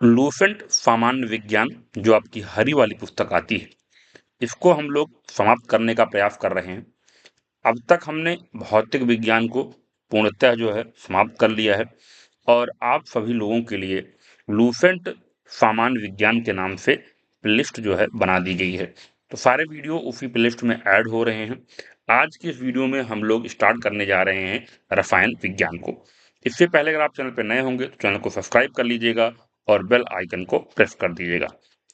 Lucent सामान्य विज्ञान जो आपकी हरी वाली पुस्तक आती है, इसको हम लोग समाप्त करने का प्रयास कर रहे हैं। अब तक हमने भौतिक विज्ञान को पूर्णतः जो है समाप्त कर लिया है और आप सभी लोगों के लिए लूसेंट सामान्य विज्ञान के नाम से प्लेलिस्ट जो है बना दी गई है। तो सारे वीडियो उसी प्लेलिस्ट में ऐड हो रहे हैं। आज की इस वीडियो में हम लोग स्टार्ट करने जा रहे हैं रसायन विज्ञान को। इससे पहले अगर आप चैनल पर नए होंगे तो चैनल को सब्सक्राइब कर लीजिएगा और बेल आइकन को प्रेस कर दीजिएगा,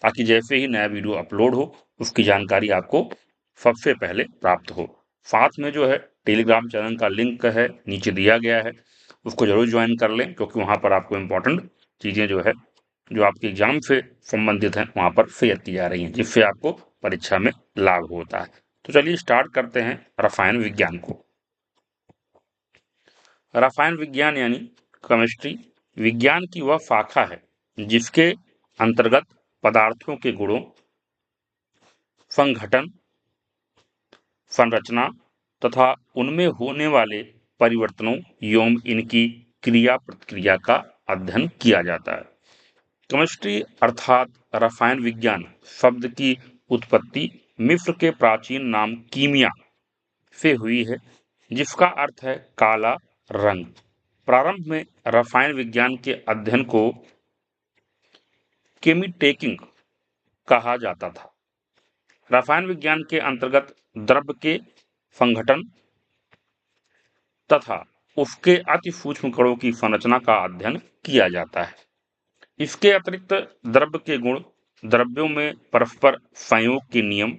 ताकि जैसे ही नया वीडियो अपलोड हो उसकी जानकारी आपको सबसे पहले प्राप्त हो। साथ में जो है टेलीग्राम चैनल का लिंक है नीचे दिया गया है, उसको जरूर ज्वाइन कर लें, क्योंकि वहां पर आपको इम्पोर्टेंट चीजें जो है जो आपके एग्जाम से संबंधित हैं वहां पर शेयर की जा रही हैं, जिससे आपको परीक्षा में लाभ होता है। तो चलिए स्टार्ट करते हैं रसायन विज्ञान को। रसायन विज्ञान यानी केमिस्ट्री विज्ञान की वह शाखा है जिसके अंतर्गत पदार्थों के गुणों, संघटन, संरचना तथा उनमें होने वाले परिवर्तनों एवं इनकी क्रिया प्रतिक्रिया का अध्ययन किया जाता है। केमिस्ट्री अर्थात रसायन विज्ञान शब्द की उत्पत्ति मिस्र के प्राचीन नाम कीमिया से हुई है, जिसका अर्थ है काला रंग। प्रारंभ में रसायन विज्ञान के अध्ययन को केमिटेकिंग कहा जाता था। रसायन विज्ञान के अंतर्गत द्रव्य के संघटन तथा उसके अति सूक्ष्म कणों की संरचना का अध्ययन किया जाता है। इसके अतिरिक्त द्रव्य के गुण, द्रव्यों में परस्पर संयोग के नियम,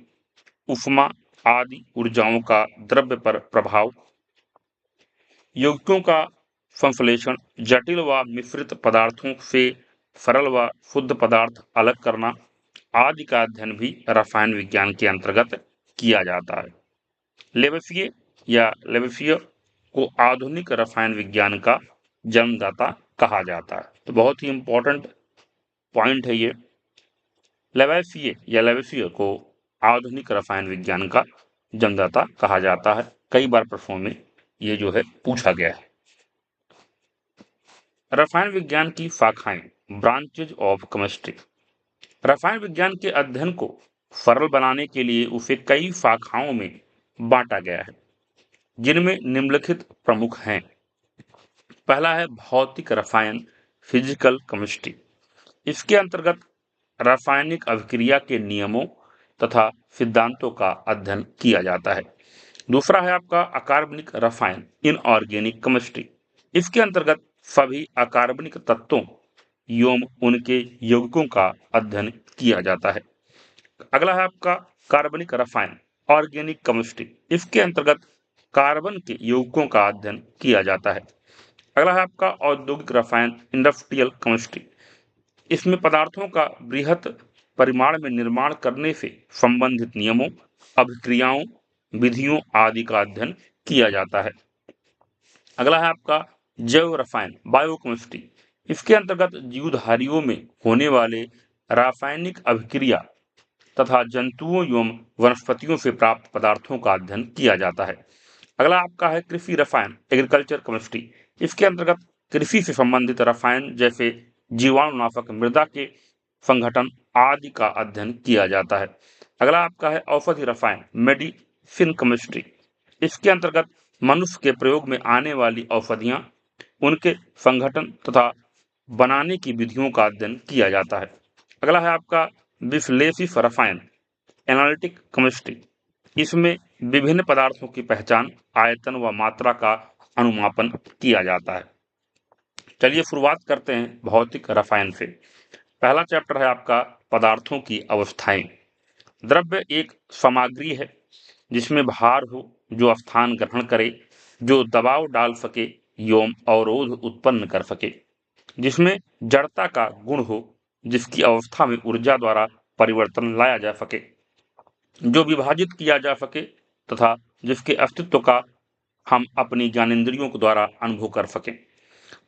उष्मा आदि ऊर्जाओं का द्रव्य पर प्रभाव, यौगिकों का संश्लेषण, जटिल व मिश्रित पदार्थों से सरल व शुद्ध पदार्थ अलग करना आदि का अध्ययन भी रसायन विज्ञान के अंतर्गत किया जाता है। लेवेसिये या लेवेसियर को आधुनिक रसायन विज्ञान का जन्मदाता कहा जाता है। तो बहुत ही इंपॉर्टेंट पॉइंट है ये। लेवेसिये या लेवेसियर को आधुनिक रसायन विज्ञान का जन्मदाता कहा जाता है। कई बार प्रश्नों में ये जो है पूछा गया है। रसायन विज्ञान की शाखाएं, ब्रांचेज ऑफ केमिस्ट्री। रसायन विज्ञान के अध्ययन को सरल बनाने के लिए उसे कई शाखाओं में बांटा गया है, जिनमें निम्नलिखित प्रमुख हैं। पहला है भौतिक रसायन, फिजिकल केमिस्ट्री। इसके अंतर्गत रासायनिक अभिक्रिया के नियमों तथा सिद्धांतों का अध्ययन किया जाता है। दूसरा है आपका अकार्बनिक रसायन, इनऑर्गेनिक केमिस्ट्री। इसके अंतर्गत सभी अकार्बनिक तत्वों एवं उनके यौगिकों का अध्ययन किया जाता है। अगला है आपका कार्बनिक रसायन, ऑर्गेनिक केमिस्ट्री। इसके अंतर्गत कार्बन के यौगिकों का अध्ययन किया जाता है। अगला है आपका औद्योगिक रसायन, इंडस्ट्रियल केमिस्ट्री। इसमें पदार्थों का बृहत परिमाण में निर्माण करने से संबंधित नियमों, अभिक्रियाओं, विधियों आदि का अध्ययन किया जाता है। अगला है आपका जैव रसायन, बायोकेमिस्ट्री। इसके अंतर्गत जीवधारियों में होने वाले रासायनिक अभिक्रिया तथा जंतुओं एवं वनस्पतियों से प्राप्त पदार्थों का अध्ययन किया जाता है। अगला आपका है कृषि रसायन, एग्रीकल्चर केमिस्ट्री। इसके अंतर्गत कृषि से संबंधित रसायन जैसे जीवाणुनाशक, मृदा के संगठन आदि का अध्ययन किया जाता है। अगला आपका है औषधि रसायन, मेडिसिन केमिस्ट्री। इसके अंतर्गत मनुष्य के प्रयोग में आने वाली औषधियां, उनके संगठन तथा बनाने की विधियों का अध्ययन किया जाता है। अगला है आपका विश्लेषित रसायन, एनालिटिक केमिस्ट्री। इसमें विभिन्न पदार्थों की पहचान, आयतन व मात्रा का अनुमापन किया जाता है। चलिए शुरुआत करते हैं भौतिक रसायन से। पहला चैप्टर है आपका पदार्थों की अवस्थाएं। द्रव्य एक सामग्री है जिसमें भार हो, जो स्थान ग्रहण करे, जो दबाव डाल सके एवं अवरोध उत्पन्न कर सके, जिसमें जड़ता का गुण हो, जिसकी अवस्था में ऊर्जा द्वारा परिवर्तन लाया जा सके, जो विभाजित किया जा सके तथा जिसके अस्तित्व का हम अपनी ज्ञानेंद्रियों के द्वारा अनुभव कर सकें।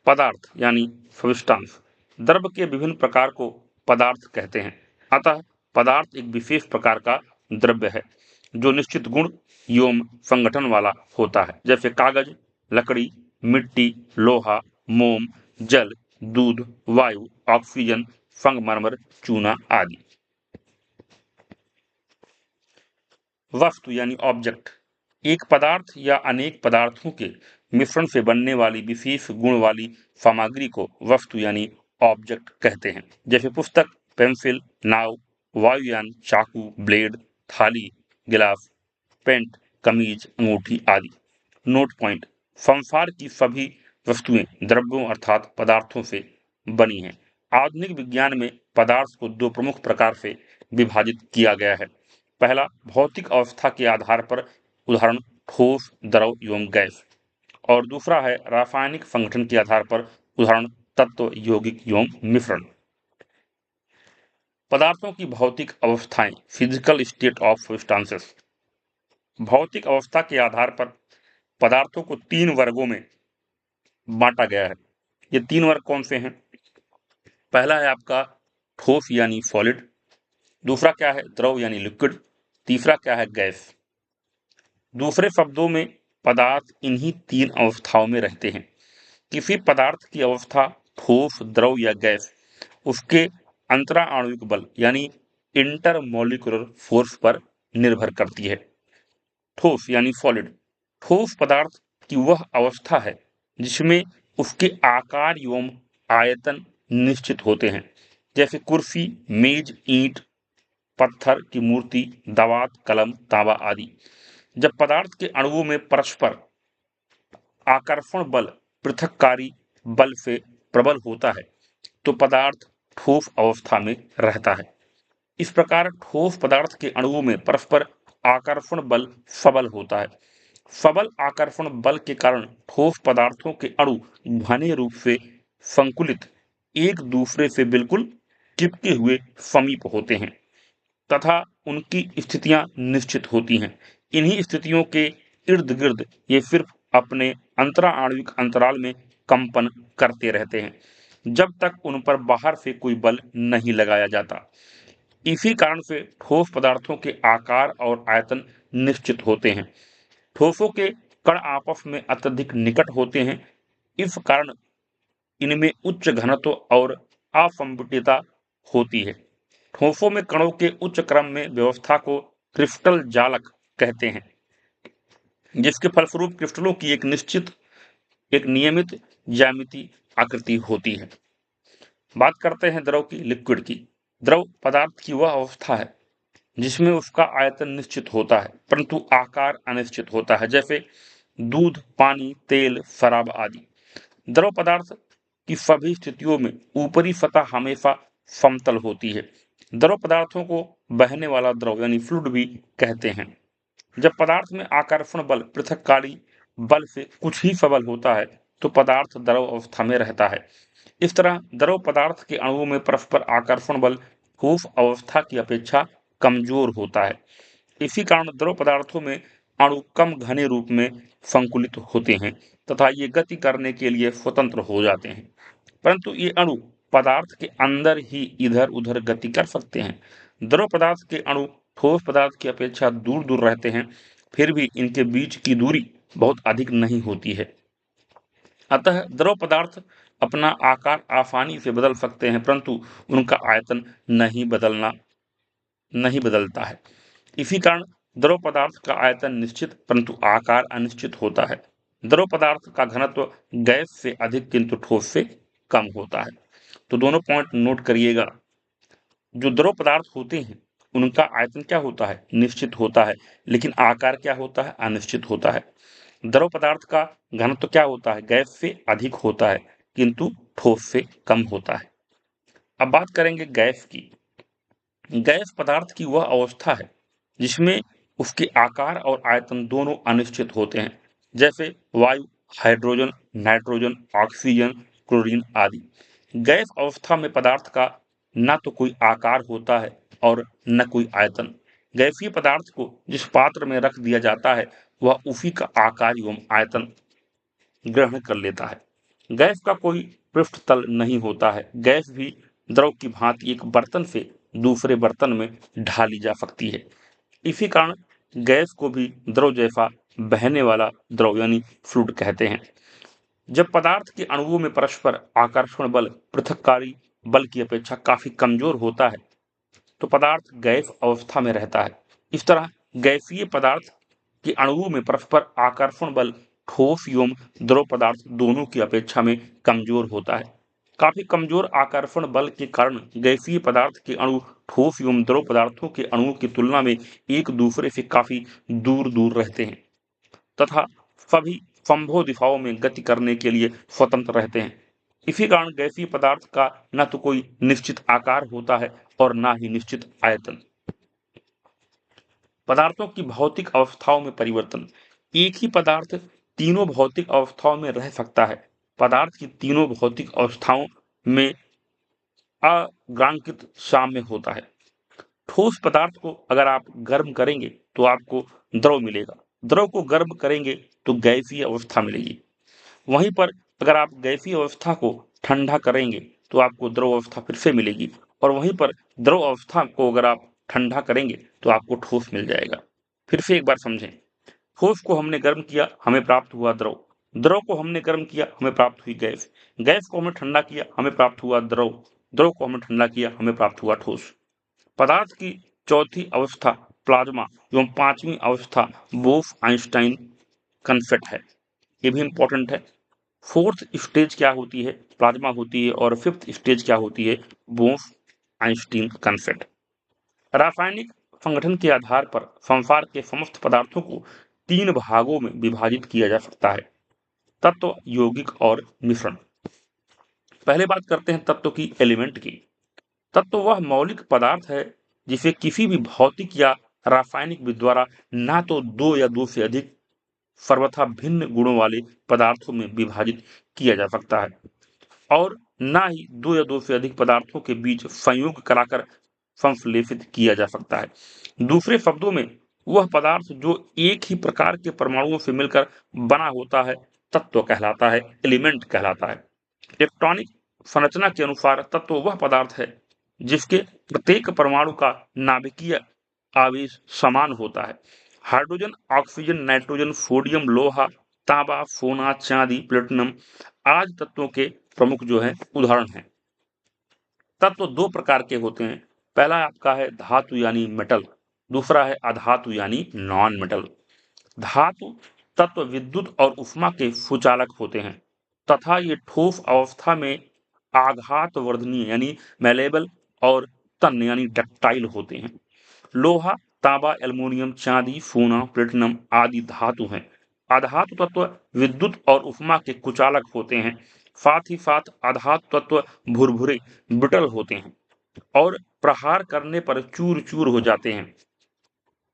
पदार्थ यानी सब्सटेंस, द्रव्य के विभिन्न प्रकार को पदार्थ कहते हैं। अतः पदार्थ एक विशेष प्रकार का द्रव्य है जो निश्चित गुण एवं संगठन वाला होता है, जैसे कागज, लकड़ी, मिट्टी, लोहा, मोम, जल, दूध, वायु, ऑक्सीजन, संगमरमर, चूना आदि। वस्तु यानी ऑब्जेक्ट एक पदार्थ या अनेक पदार्थों के मिश्रण से बनने वाली विशेष गुण वाली सामग्री को वस्तु यानी ऑब्जेक्ट कहते हैं। जैसे पुस्तक, पेंसिल, नाव, वायुयान, चाकू, ब्लेड, थाली, गिलास, पेंट, कमीज, अंगूठी आदि। नोट पॉइंट: संसार की सभी वस्तुएं द्रव्यों अर्थात पदार्थों से बनी हैं। आधुनिक विज्ञान में पदार्थ को दो प्रमुख प्रकार से विभाजित किया गया है। पहला, भौतिक अवस्था के आधार पर, उदाहरण ठोस, द्रव एवं गैस। और दूसरा है रासायनिक संगठन के आधार पर, उदाहरण तत्व, यौगिक एवं मिश्रण। पदार्थों की भौतिक अवस्थाएं, फिजिकल स्टेट ऑफ सब्सटेंसेस। भौतिक अवस्था के आधार पर पदार्थों को तीन वर्गों में बांटा गया है। ये तीन वर्ग कौन से हैं? पहला है आपका ठोस यानी सॉलिड, दूसरा क्या है द्रव यानी लिक्विड, तीसरा क्या है गैस। दूसरे शब्दों में पदार्थ इन्हीं तीन अवस्थाओं में रहते हैं। किसी पदार्थ की अवस्था ठोस, द्रव या गैस उसके अंतरा आणविक बल यानी इंटरमोलिकुलर फोर्स पर निर्भर करती है। ठोस यानी सॉलिड, ठोस पदार्थ की वह अवस्था है जिसमें उसके आकार एवं आयतन निश्चित होते हैं, जैसे कुर्सी, मेज, ईंट, पत्थर की मूर्ति, दवात, कलम, तांबा आदि। जब पदार्थ के अणुओं में परस्पर आकर्षण बल पृथक्कारी बल से प्रबल होता है तो पदार्थ ठोस अवस्था में रहता है। इस प्रकार ठोस पदार्थ के अणुओं में परस्पर आकर्षण बल सबल होता है। सबल आकर्षण बल के कारण ठोस पदार्थों के अणु घने रूप से संकुलित एक दूसरे से बिल्कुल चिपके हुए समीप होते हैं तथा उनकी स्थितियां निश्चित होती हैं। इन्हीं स्थितियों के इर्द गिर्द ये सिर्फ अपने अंतरा आणविक अंतराल में कंपन करते रहते हैं जब तक उन पर बाहर से कोई बल नहीं लगाया जाता। इसी कारण से ठोस पदार्थों के आकार और आयतन निश्चित होते हैं। ठोसों के कण आपस में अत्यधिक निकट होते हैं, इस कारण इनमें उच्च घनत्व और असंबुटिता होती है। ठोसों में कणों के उच्च क्रम में व्यवस्था को क्रिस्टल जालक कहते हैं, जिसके फलस्वरूप क्रिस्टलों की एक नियमित ज्यामिति आकृति होती है। बात करते हैं द्रव की, लिक्विड की। द्रव पदार्थ की वह अवस्था है जिसमें उसका आयतन निश्चित होता है परंतु आकार अनिश्चित होता है, जैसे दूध, पानी, तेल, शराब आदि। द्रव पदार्थ की सभी स्थितियों में ऊपरी सतह हमेशा समतल होती है। द्रव पदार्थों को बहने वाला द्रव यानी फ्लूइड भी कहते हैं। जब पदार्थ में आकर्षण बल पृथक्कारी बल से कुछ ही सबल होता है तो पदार्थ द्रव अवस्था में रहता है। इस तरह द्रव पदार्थ के अणुओं में परस्पर आकर्षण बल ठोस अवस्था की अपेक्षा कमजोर होता है। इसी कारण द्रव पदार्थों में अणु कम घने रूप में संकुलित होते हैं तथा ये गति करने के लिए स्वतंत्र हो जाते हैं, परंतु ये अणु पदार्थ के अंदर ही इधर उधर गति कर सकते हैं। द्रव पदार्थ के अणु ठोस पदार्थ की अपेक्षा दूर दूर रहते हैं, फिर भी इनके बीच की दूरी बहुत अधिक नहीं होती है। अतः द्रव पदार्थ अपना आकार आसानी से बदल सकते हैं परंतु उनका आयतन नहीं बदलता है। इसी कारण द्रव पदार्थ का आयतन निश्चित परंतु आकार अनिश्चित होता है। द्रव पदार्थ का घनत्व गैस से अधिक किंतु ठोस से कम होता है। तो दोनों पॉइंट नोट करिएगा। जो द्रव पदार्थ होते हैं उनका आयतन क्या होता है? निश्चित होता है, लेकिन आकार क्या होता है? अनिश्चित होता है। द्रव पदार्थ का घनत्व क्या होता है? गैस से अधिक होता है किंतु ठोस से कम होता है। अब बात करेंगे गैस की। गैस पदार्थ की वह अवस्था है जिसमें उसके आकार और आयतन दोनों अनिश्चित होते हैं, जैसे वायु, हाइड्रोजन, नाइट्रोजन, ऑक्सीजन, क्लोरीन आदि। गैस अवस्था में पदार्थ का न तो कोई आकार होता है और न कोई आयतन। गैसीय पदार्थ को जिस पात्र में रख दिया जाता है वह उसी का आकार एवं आयतन ग्रहण कर लेता है। गैस का कोई पृष्ठ तल नहीं होता है। गैस भी द्रव की भांति एक बर्तन से दूसरे बर्तन में ढाली जा सकती है। इसी कारण गैस को भी द्रव जैसा बहने वाला द्रव यानी फ्लूइड कहते हैं। जब पदार्थ के अणुओं में परस्पर आकर्षण बल पृथक्कारी बल की अपेक्षा काफी कमजोर होता है तो पदार्थ गैस अवस्था में रहता है। इस तरह गैसीय पदार्थ के अणुओं में परस्पर आकर्षण बल ठोस एवं द्रव पदार्थ दोनों की अपेक्षा में कमजोर होता है। काफी कमजोर आकर्षण बल के कारण गैसीय पदार्थ के अणु ठोस एवं द्रव पदार्थों के अणुओं की तुलना में एक दूसरे से काफी दूर दूर रहते हैं तथा सभी संभव दिशाओं में गति करने के लिए स्वतंत्र रहते हैं। इसी कारण गैसीय पदार्थ का न तो कोई निश्चित आकार होता है और न ही निश्चित आयतन। पदार्थों की भौतिक अवस्थाओं में परिवर्तन। एक ही पदार्थ तीनों भौतिक अवस्थाओं में रह सकता है। पदार्थ की तीनों भौतिक अवस्थाओं में अग्रांकित साम्य होता है। ठोस पदार्थ को अगर आप गर्म करेंगे तो आपको द्रव मिलेगा, द्रव को गर्म करेंगे तो गैसीय अवस्था मिलेगी। वहीं पर अगर आप गैसीय अवस्था को ठंडा करेंगे तो आपको द्रव अवस्था फिर से मिलेगी और वहीं पर द्रव अवस्था को अगर आप ठंडा करेंगे तो आपको ठोस मिल जाएगा। फिर से एक बार समझें, ठोस को हमने गर्म किया, हमें प्राप्त हुआ द्रव, द्रव को हमने गर्म किया, हमें प्राप्त हुई गैस, गैस को हमने ठंडा किया, हमें प्राप्त हुआ द्रव, द्रव को हमने ठंडा किया, हमें प्राप्त हुआ ठोस। पदार्थ की चौथी अवस्था प्लाज्मा एवं पांचवी अवस्था बोफ आइंस्टाइन कन्फेट है। ये भी इंपॉर्टेंट है। फोर्थ स्टेज क्या होती है? प्लाज्मा होती है और फिफ्थ स्टेज क्या होती है? बोफ आइंस्टीन कन्फेट। रासायनिक संगठन के आधार पर संसार के समस्त पदार्थों को तीन भागों में विभाजित किया जा सकता है: तत्व, यौगिक और मिश्रण। पहले बात करते हैं तत्व की, एलिमेंट की। तत्व वह मौलिक पदार्थ है जिसे किसी भी भौतिक या रासायनिक विधि द्वारा ना तो दो या दो से अधिक सर्वथा भिन्न गुणों वाले पदार्थों में विभाजित किया जा सकता है और ना ही दो या दो से अधिक पदार्थों के बीच संयोग कराकर संश्लेषित किया जा सकता है। दूसरे शब्दों में वह पदार्थ जो एक ही प्रकार के परमाणुओं से मिलकर बना होता है तत्व कहलाता है, एलिमेंट कहलाता है। इलेक्ट्रॉनिक संरचना के अनुसार तत्व वह पदार्थ है जिसके प्रत्येक परमाणु का नाभिकीय आवेश समान होता है। हाइड्रोजन, ऑक्सीजन, नाइट्रोजन, सोडियम, लोहा, तांबा, सोना, चांदी, प्लेटिनम आज तत्वों के प्रमुख जो है उदाहरण हैं। तत्व दो प्रकार के होते हैं। पहला आपका है धातु यानी मेटल, दूसरा है अधातु यानी नॉन मेटल। धातु तत्व विद्युत और उष्मा के सुचालक होते हैं तथा ये ठोस अवस्था में आघात वर्धनीय यानी मैलेबल और तन्य यानी डक्टाइल होते हैं। लोहा, तांबा, एल्युमिनियम, चांदी, सोना, प्लेटिनम आदि धातु हैं। अधातु तत्व विद्युत और उष्मा के कुचालक होते हैं। साथ ही साथ अधातु तत्व भुरभुरे ब्रिटल होते हैं और प्रहार करने पर चूर चूर हो जाते हैं।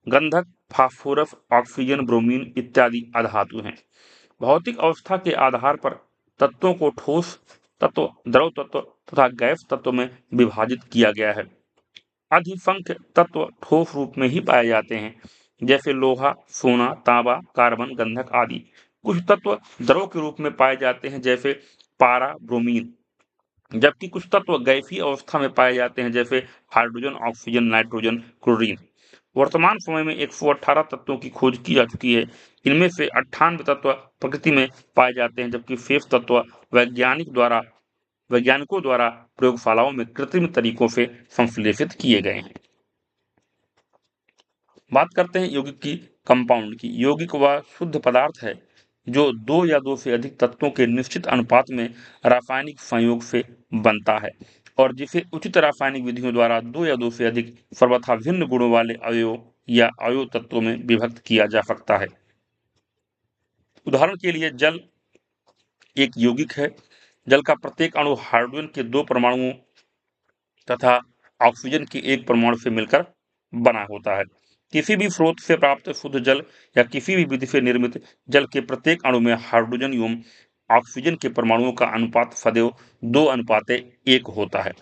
गंधक, फास्फोरस, ऑक्सीजन, ब्रोमीन इत्यादि अधातु हैं। भौतिक अवस्था के आधार पर तत्वों को ठोस तत्व, द्रव तत्व तथा गैस तत्व में विभाजित किया गया है। अधिसंख्य तत्व ठोस रूप में ही पाए जाते हैं जैसे लोहा, सोना, तांबा, कार्बन, गंधक आदि। कुछ तत्व द्रव के रूप में पाए जाते हैं जैसे पारा, ब्रोमीन, जबकि कुछ तत्व गैसीय अवस्था में पाए जाते हैं जैसे हाइड्रोजन, ऑक्सीजन, नाइट्रोजन, क्लोरीन। वर्तमान समय में 118 तत्वों की खोज की जा चुकी है। इनमें से 98 तत्व प्रकृति में पाए जाते हैं जबकि शेष तत्व वैज्ञानिकों द्वारा प्रयोगशालाओं में कृत्रिम तरीकों से संश्लेषित किए गए हैं। बात करते हैं यौगिक की, कंपाउंड की। यौगिक वह शुद्ध पदार्थ है जो दो या दो से अधिक तत्वों के निश्चित अनुपात में रासायनिक संयोग से बनता है और जिसे उचित रासायनिक विधियों द्वारा दो या दो से अधिक सर्वथा भिन्न गुणों वाले अवयव या अवयव तत्वों में विभक्त किया जा सकता है। उदाहरण के लिए जल एक यौगिक है। जल का प्रत्येक अणु हाइड्रोजन के दो परमाणुओं तथा ऑक्सीजन के एक परमाणु से मिलकर बना होता है। किसी भी स्रोत से प्राप्त शुद्ध जल या किसी भी विधि से निर्मित जल के प्रत्येक अणु में हाइड्रोजन एवं ऑक्सीजन के परमाणुओं का अनुपात सदैव 2:1 होता है।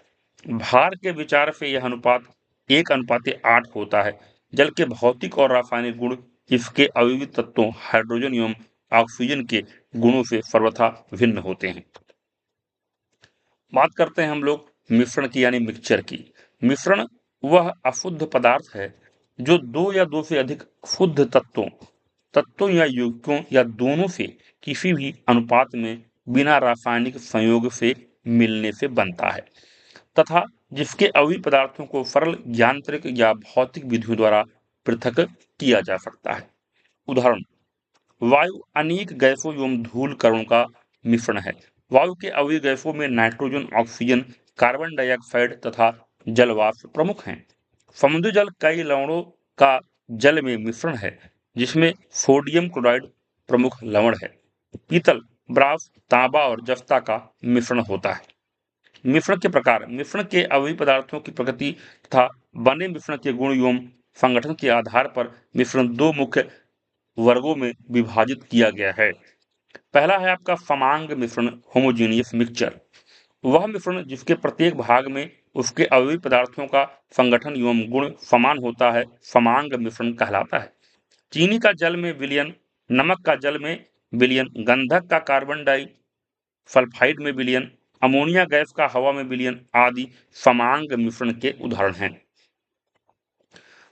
भार के विचार से यह अनुपात 1:8 होता है। जल के भौतिक और रासायनिक गुण इसके अवयवी तत्वों हाइड्रोजन एवं ऑक्सीजन के गुणों से सर्वथा भिन्न होते हैं। बात करते हैं हम लोग मिश्रण की यानी मिक्सचर की। मिश्रण वह अशुद्ध पदार्थ है जो दो या दो से अधिक शुद्ध तत्वों या यौगिकों या दोनों से किसी भी अनुपात में बिना रासायनिक संयोग से मिलने से बनता है। तथा जिसके अवयवी पदार्थों को सरल यांत्रिक या भौतिक विधियों द्वारा पृथक किया जा सकता है। उदाहरण, वायु अनेक गैसों एवं धूल कणों का मिश्रण है। वायु के अवयवी गैसों में नाइट्रोजन, ऑक्सीजन, कार्बन डाइऑक्साइड तथा जलवाष्प प्रमुख हैं। समुद्री जल कई लवणों का जल में मिश्रण है, जिसमें सोडियम क्लोराइड प्रमुख लवण है। पीतल, ब्रास, तांबा और जस्ता का मिश्रण होता है। मिश्रण के प्रकार, मिश्रण के अवयवी पदार्थों की प्रकृति तथा बने मिश्रण के गुण एवं संगठन के आधार पर मिश्रण दो मुख्य वर्गों में विभाजित किया गया है। पहला है आपका समांग मिश्रण, होमोजेनियस मिक्सचर। वह मिश्रण जिसके प्रत्येक भाग में उसके अवयवी पदार्थों का संगठन एवं गुण समान होता है, समांग मिश्रण कहलाता है। चीनी का जल में विलयन, नमक का जल में विलयन, गंधक का कार्बन डाई सल्फाइड में विलयन, अमोनिया गैस का हवा में विलयन आदि समांग मिश्रण के उदाहरण हैं।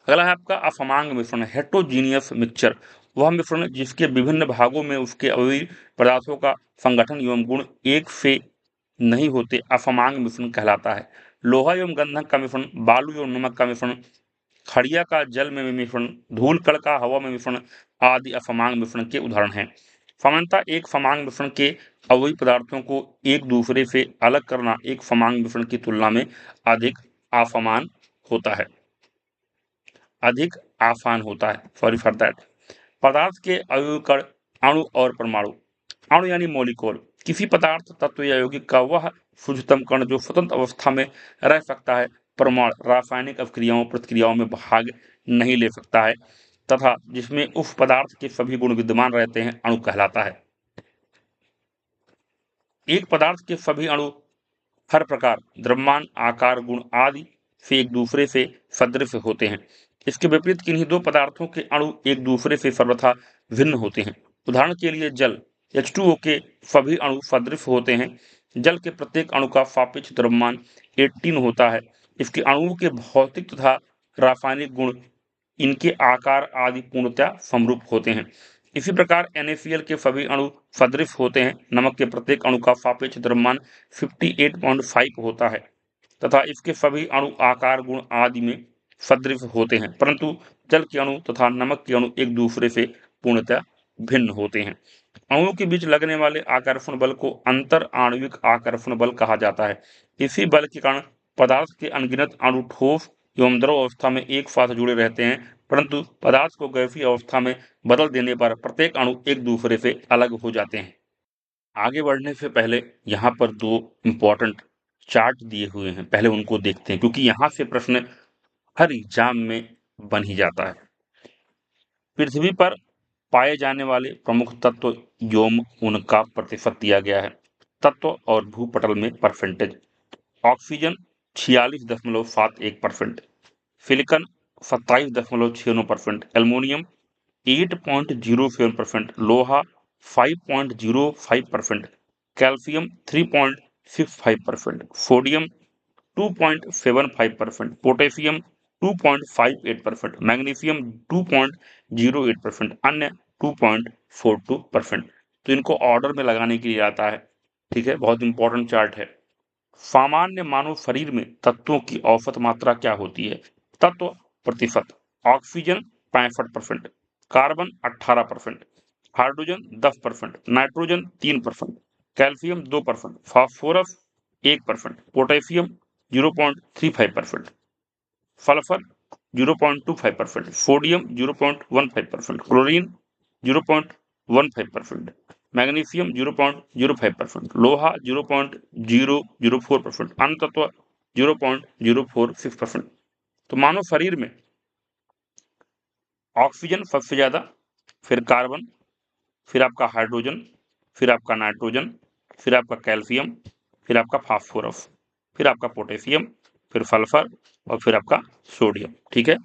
अगला है आपका असमांग मिश्रण, हेट्रोजीनियस मिक्सचर। वह मिश्रण जिसके विभिन्न भागों में उसके अवयवी पदार्थों का संगठन एवं गुण एक से नहीं होते, असमांग मिश्रण कहलाता है। लोहा एवं गंधक का मिश्रण, बालू एवं नमक का मिश्रण, खड़िया का जल में मिश्रण, धूल कण का हवा में मिश्रण आदि असमांग मिश्रण के उदाहरण हैं। सामान्यतः एक समांग मिश्रण के अवयवी पदार्थों को एक दूसरे से अलग करना एक समांग मिश्रण की तुलना में अधिक आसान होता है। Sorry for that. पदार्थ के अवयवी कण, अणु और परमाणु। अणु यानी मॉलिक्यूल, किसी पदार्थ, तत्व या यौगिक का वह शुद्धतम कण जो स्वतंत्र अवस्था में रह सकता है। परमाणु रासायनिक अभिक्रियाओं प्रतिक्रियाओं में भाग नहीं ले सकता है तथा जिसमें उस पदार्थ के सभी गुण विद्यमान रहते हैं, अणु कहलाता है। एक पदार्थ के सभी अणु हर प्रकार, द्रव्यमान, आकार, गुण आदि से एक दूसरे से सदृश होते हैं। इसके विपरीत किन्हीं दो पदार्थों के अणु एक दूसरे से सर्वथा भिन्न होते हैं। उदाहरण के लिए जल, H2O के सभी अणु सदृश होते हैं। जल के प्रत्येक अणु का सापेक्ष द्रव्यमान 18 होता है। इसके अणुओं के भौतिक तथा रासायनिक गुण, इनके आकार आदि पूर्णतः समरूप होते हैं। इसी प्रकार NaCl के सभी अणु सदृश होते हैं। नमक के प्रत्येक अणु का सापेक्ष द्रव्यमान 58.5 होता है तथा इसके सभी अणु आकार, गुण आदि में सदृश होते हैं, परंतु जल के अणु तथा नमक के अणु एक दूसरे से पूर्णतः भिन्न होते हैं। अणुओं के बीच लगने वाले आकर्षण बल को अंतर आणविक आकर्षण बल कहा जाता है। इसी बल के कारण पदार्थ के अनगिनत अणु ठोस एवं द्रव अवस्था में एक साथ जुड़े रहते हैं, परंतु पदार्थ को गैसीय अवस्था में बदल देने पर प्रत्येक अणु एक दूसरे से अलग हो जाते हैं। आगे बढ़ने से पहले यहाँ पर दो इंपॉर्टेंट चार्ट दिए हुए हैं, पहले उनको देखते हैं क्योंकि यहाँ से प्रश्न हर एग्जाम में बन ही जाता है। पृथ्वी पर पाए जाने वाले प्रमुख तत्व एवं उनका प्रतिशत दिया गया है। तत्व और भूपटल में परसेंटेज। ऑक्सीजन 46.71%, सिलिकॉन 27.69%, एल्युमिनियम 8.07%, लोहा 5.05%, कैल्शियम 3.65%, सोडियम 2.75%, पोटेशियम 2.58%, मैग्नीशियम 2.08%, अन्य 2.42%। तो इनको ऑर्डर में लगाने के लिए आता है, ठीक है, बहुत इंपॉर्टेंट चार्ट है। सामान्य मानव शरीर में तत्वों की औसत मात्रा क्या होती है? तत्व प्रतिशत, oxygen 65%, carbon 18%, hydrogen 10%, nitrogen 3%, calcium 2%, phosphorus 1%, potassium 0.35%, sulphur 0.25%, sodium 0.15%, chlorine 0.15%, magnesium 0.05%, लोहा 0.004%, अन्य तत्व 0.046%। तो मानव शरीर में ऑक्सीजन सबसे ज्यादा, फिर कार्बन, फिर आपका हाइड्रोजन, फिर आपका नाइट्रोजन, फिर आपका कैल्शियम, फिर आपका फास्फोरस, फिर आपका पोटेशियम, फिर सल्फर और फिर आपका सोडियम, ठीक है।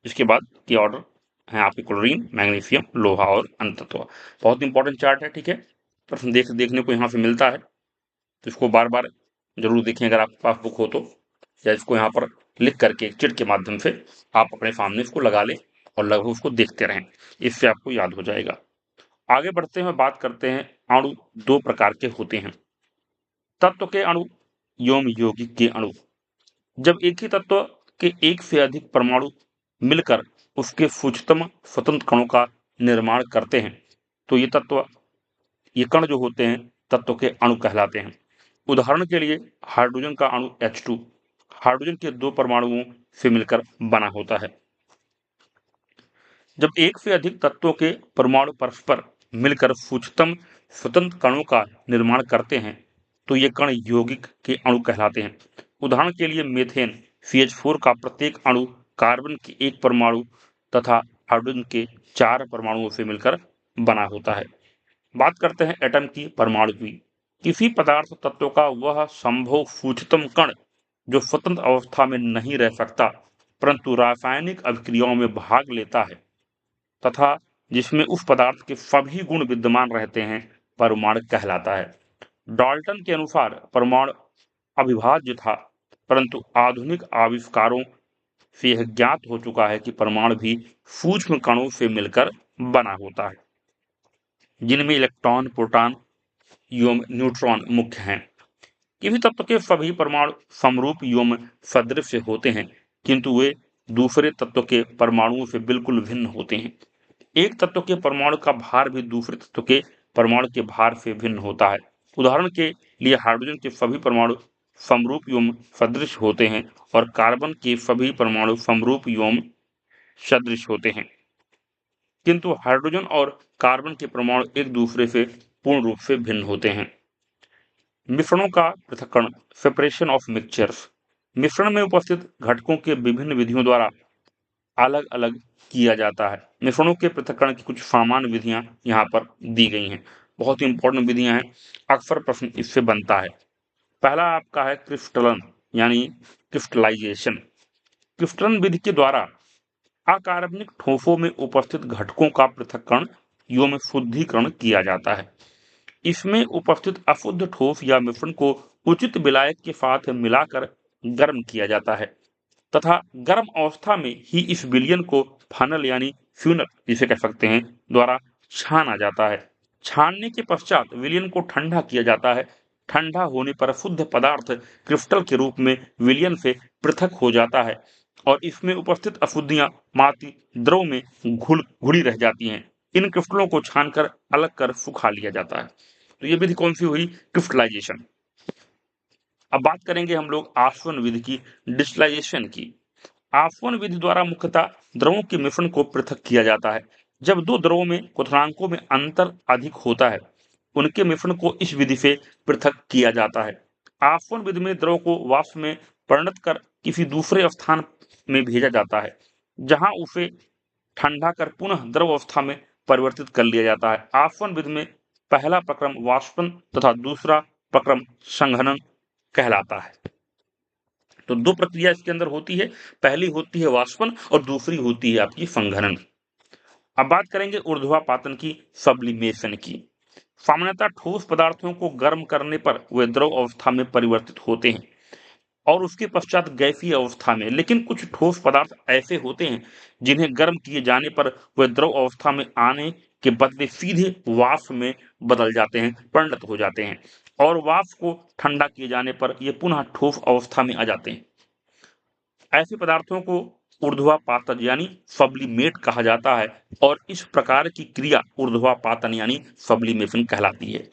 इसके बाद के ऑर्डर है आपके क्लोरीन, मैग्नीशियम, लोहा और अन्य तत्व। बहुत इंपॉर्टेंट चार्ट है, ठीक है। प्रश्न देखने को यहाँ से मिलता है, तो इसको बार बार जरूर देखें अगर आपके पास बुक हो तो, या इसको यहाँ पर लिख करके चिट के माध्यम से आप अपने सामने इसको लगा लें और लगभग उसको देखते रहें, इससे आपको याद हो जाएगा। आगे बढ़ते हैं, बात करते हैं अणु दो प्रकार के होते हैं, तत्व के अणु एवं यौगिक के अणु। जब एक ही तत्व के एक से अधिक परमाणु मिलकर उसके सूक्ष्मतम स्वतंत्र कणों का निर्माण करते हैं तो ये कण जो होते हैं तत्व के अणु कहलाते हैं। उदाहरण के लिए हाइड्रोजन का अणु H2 हाइड्रोजन के 2 परमाणुओं से मिलकर बना होता है। जब एक से अधिक तत्वों के परमाणु परस्पर मिलकर सूक्ष्मतम स्वतंत्र कणों का निर्माण करते हैं तो ये कण यौगिक के अणु कहलाते हैं। उदाहरण के लिए मीथेन CH4 का प्रत्येक अणु कार्बन के 1 परमाणु तथा हाइड्रोजन के 4 परमाणुओं से मिलकर बना होता है। बात करते हैं एटम की, परमाणु की। किसी पदार्थ तत्व का वह संभव सूक्ष्मतम कण जो स्वतंत्र अवस्था में नहीं रह सकता परंतु रासायनिक अभिक्रियाओं में भाग लेता है तथा जिसमें उस पदार्थ के सभी गुण विद्यमान रहते हैं परमाणु कहलाता है। डाल्टन के अनुसार परमाणु अविभाज्य था परंतु आधुनिक आविष्कारों से यह ज्ञात हो चुका है कि परमाणु भी सूक्ष्म कणों से मिलकर बना होता है जिनमें इलेक्ट्रॉन, प्रोटॉन एवं न्यूट्रॉन मुख्य हैं। किसी तत्व के सभी परमाणु समरूप एवं सदृश होते हैं किंतु वे दूसरे तत्व के परमाणुओं से बिल्कुल भिन्न होते हैं। एक तत्व के परमाणु का भार भी दूसरे तत्व के परमाणु के भार से भिन्न होता है। उदाहरण के लिए हाइड्रोजन के सभी परमाणु समरूप एवं सदृश होते हैं और कार्बन के सभी परमाणु समरूप एवं सदृश होते हैं किंतु हाइड्रोजन और कार्बन के परमाणु एक दूसरे से पूर्ण रूप से भिन्न होते हैं। मिश्रणों का पृथक्करण, सेपरेशन ऑफ मिक्सचर्स। मिश्रण में उपस्थित घटकों के विभिन्न विधियों द्वारा अलग अलग किया जाता है। मिश्रणों के पृथक्करण की कुछ सामान्य विधियां यहाँ पर दी गई हैं, बहुत ही इंपॉर्टेंट विधियां हैं, अक्सर प्रश्न इससे बनता है। पहला आपका है क्रिस्टलन यानी क्रिस्टलाइजेशन। क्रिस्टलन विधि के द्वारा अकार्बनिक ठोसों में उपस्थित घटकों का पृथक्करण एवं शुद्धिकरण किया जाता है। इसमें उपस्थित अशुद्ध ठोस या मिश्रण को उचित विलायक के साथ मिलाकर गर्म किया जाता है तथा गर्म अवस्था में ही इस विलयन को फनल यानी फ्यूनल जिसे कह सकते हैं द्वारा छाना जाता है। छानने के पश्चात विलयन को ठंडा किया जाता है। ठंडा होने पर शुद्ध पदार्थ क्रिस्टल के रूप में विलयन से पृथक हो जाता है और इसमें उपस्थित अशुद्धियां माटी द्रव में घुली रह जाती हैं। इन क्रिस्टलों को छानकर अलग कर सुखा लिया जाता है। तो ये विधि कौन सी हुई? क्रिस्टलाइजेशन। अब बात करेंगे हम लोग आसवन विधि की, डिस्टिलाइजेशन की। आसवन विधि द्वारा मुख्यतः द्रवों के मिश्रण को पृथक किया जाता है। जब दो द्रवों में क्वथनांकों में अंतर अधिक होता है उनके मिश्रण को इस विधि से पृथक किया जाता है। आसवन विधि में द्रव को वाष्प में परिणत कर किसी दूसरे स्थान में भेजा जाता है जहां उसे ठंडा कर पुनः द्रव अवस्था में परिवर्तित कर लिया जाता है। आसवन विधि में पहला प्रक्रम वाष्पन तथा दूसरा प्रक्रम संघनन कहलाता है। तो दो प्रक्रिया इसके अंदर होती है, पहली होती है वाष्पन और दूसरी होती है आपकी संघनन। अब बात करेंगे ऊर्ध्वापातन की, सब्लिमेशन की। सामान्यतः ठोस पदार्थों को गर्म करने पर वे द्रव अवस्था में परिवर्तित होते हैं और उसके पश्चात गैसीय अवस्था में, लेकिन कुछ ठोस पदार्थ ऐसे होते हैं जिन्हें गर्म किए जाने पर वे द्रव अवस्था में आने के बदले सीधे वाष्प में बदल जाते हैं, परिणत हो जाते हैं और वाष्प को ठंडा किए जाने पर ये पुनः ठोस अवस्था में आ जाते हैं। ऐसे पदार्थों को ऊर्ध्वापातन यानी सब्लिमेट कहा जाता है और इस प्रकार की क्रिया ऊर्ध्वापातन यानी सब्लिमेशन कहलाती है।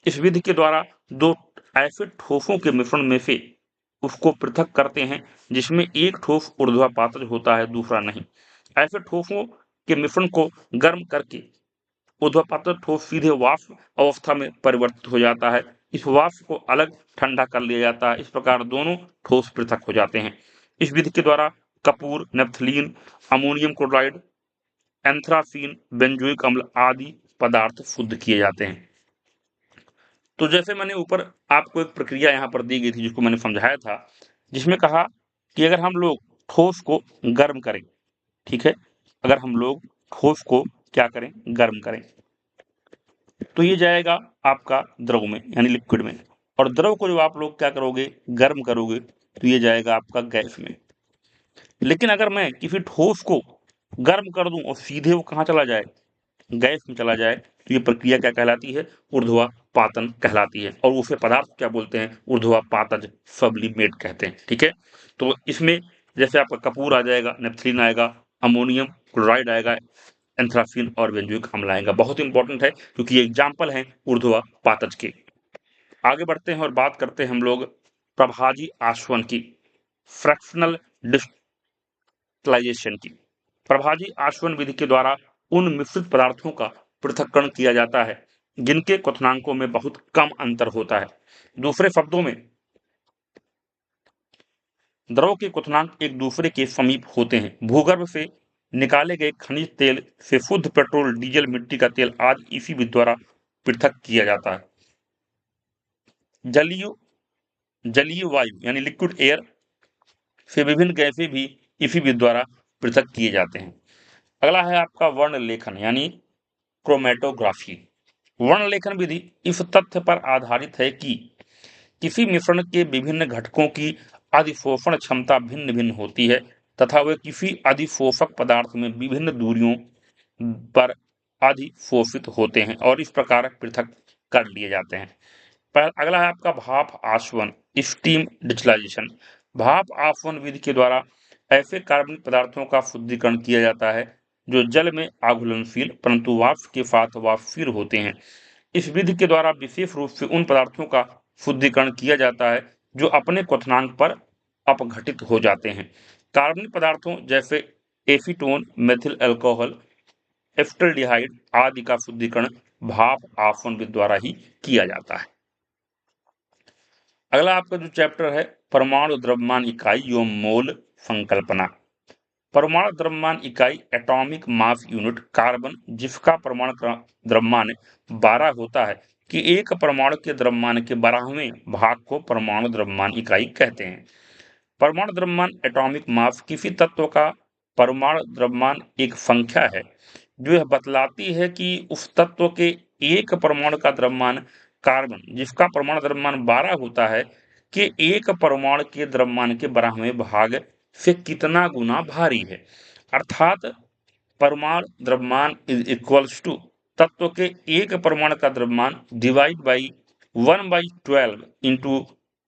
इस विधि के द्वारा दो ऐसे ठोसों के मिश्रण में से उसको पृथक करते हैं जिसमें एक ठोस ऊर्ध्वापातज होता है, दूसरा नहीं। ऐसे ठोसों के मिश्रण को गर्म करके ऊर्ध्वापातज ठोस सीधे वाष्प अवस्था में परिवर्तित हो जाता है। इस वाष्प को अलग ठंडा कर लिया जाता है। इस प्रकार दोनों ठोस पृथक हो जाते हैं। इस विधि के द्वारा Kapoor, naphthalene, ammonium chloride, anthracene, benzoic अम्ल आदि पदार्थ शुद्ध किए जाते हैं। तो जैसे मैंने ऊपर आपको एक प्रक्रिया यहाँ पर दी गई थी जिसको मैंने समझाया था, जिसमें कहा कि अगर हम लोग ठोस को गर्म करें, ठीक है, अगर हम लोग ठोस को क्या करें? गर्म करें, तो ये जाएगा आपका द्रव में यानी लिक्विड में, और द्रव को जब आप लोग क्या करोगे? गर्म करोगे, तो ये जाएगा आपका गैस में। लेकिन अगर मैं किसी ठोस को गर्म कर दूं और सीधे वो कहाँ चला जाए? गैस में चला जाए, तो ये प्रक्रिया क्या कहलाती है? ऊर्ध्वा पातन कहलाती है, और उसे पदार्थ क्या बोलते हैं, ऊर्ध्वपातज सब्लिमेट कहते हैं। ठीक है, तो इसमें जैसे आपका कपूर आ जाएगा, नेपथलीन आएगा, अमोनियम क्लोराइड आएगा, एंथ्रासीन और बेंजोइक अम्ल आएगा। बहुत इंपॉर्टेंट है क्योंकि ये एग्जाम्पल हैं ऊर्ध्वपातज के। आगे बढ़ते हैं और बात करते हैं हम लोग प्रभाजी आसवन की, फ्रैक्शनल डिस्टिलाइजेशन की। प्रभाजी आसवन विधि के द्वारा उन मिश्रित पदार्थों का पृथक्करण किया जाता है जिनके क्वथनांकों में बहुत कम अंतर होता है। दूसरे शब्दों में द्रव के क्वथनांक एक दूसरे के समीप होते हैं। भूगर्भ से निकाले गए खनिज तेल से शुद्ध पेट्रोल, डीजल, मिट्टी का तेल आदि इसी विधि द्वारा पृथक किया जाता है। जलीय वायु यानी लिक्विड एयर से विभिन्न गैसें भी इसी विधि द्वारा पृथक किए जाते हैं। अगला है आपका वर्ण लेखन यानी क्रोमेटोग्राफी। वर्ण लेखन विधि इस तथ्य पर आधारित है कि किसी मिश्रण के विभिन्न घटकों की अधिशोषण क्षमता भिन्न भिन्न होती है तथा वे किसी अधिशोषक पदार्थ में विभिन्न दूरियों पर अधिशोषित होते हैं और इस प्रकार पृथक कर लिए जाते हैं। अगला है आपका भाप आसवन, स्टीम डिस्टिलाइजेशन। भाप आसवन विधि के द्वारा ऐसे कार्बनिक पदार्थों का शुद्धिकरण किया जाता है जो जल में आघूलनशील परंतु वाष्प के साथ वाष्पशील होते हैं। इस विधि के द्वारा विशेष रूप से उन पदार्थों का शुद्धिकरण किया जाता है जो अपने क्वथनांक पर अपघटित हो जाते हैं। कार्बनिक पदार्थों जैसे एसीटोन, मेथिल अल्कोहल, एस्टल्डिहाइड आदि का शुद्धिकरण भाप आसवन विधि द्वारा ही किया जाता है। अगला आपका जो चैप्टर है परमाणु द्रव्यमान इकाई एवं मोल संकल्पना। परमाणु द्रव्यमान इकाई एटॉमिक मास यूनिट कार्बन, जिसका परमाणु द्रव्यमान 12 होता है, कि एक परमाणु के द्रव्यमान के 12वें भाग को परमाणु द्रव्यमान इकाई कहते हैं। परमाणु द्रव्यमान एटॉमिक मास किसी तत्व का परमाणु द्रव्यमान एक संख्या है जो यह बतलाती है कि उस तत्व के एक परमाणु का द्रव्यमान कार्बन, जिसका परमाणु द्रव्यमान 12 होता है, के एक परमाणु के द्रव्यमान के 12वें भाग से कितना गुना भारी है। अर्थात परमाणु द्रव्यमान इज इक्वल्स टू तत्व के एक परमाणु का द्रव्यमान डिवाइड बाई 1/12 इंटू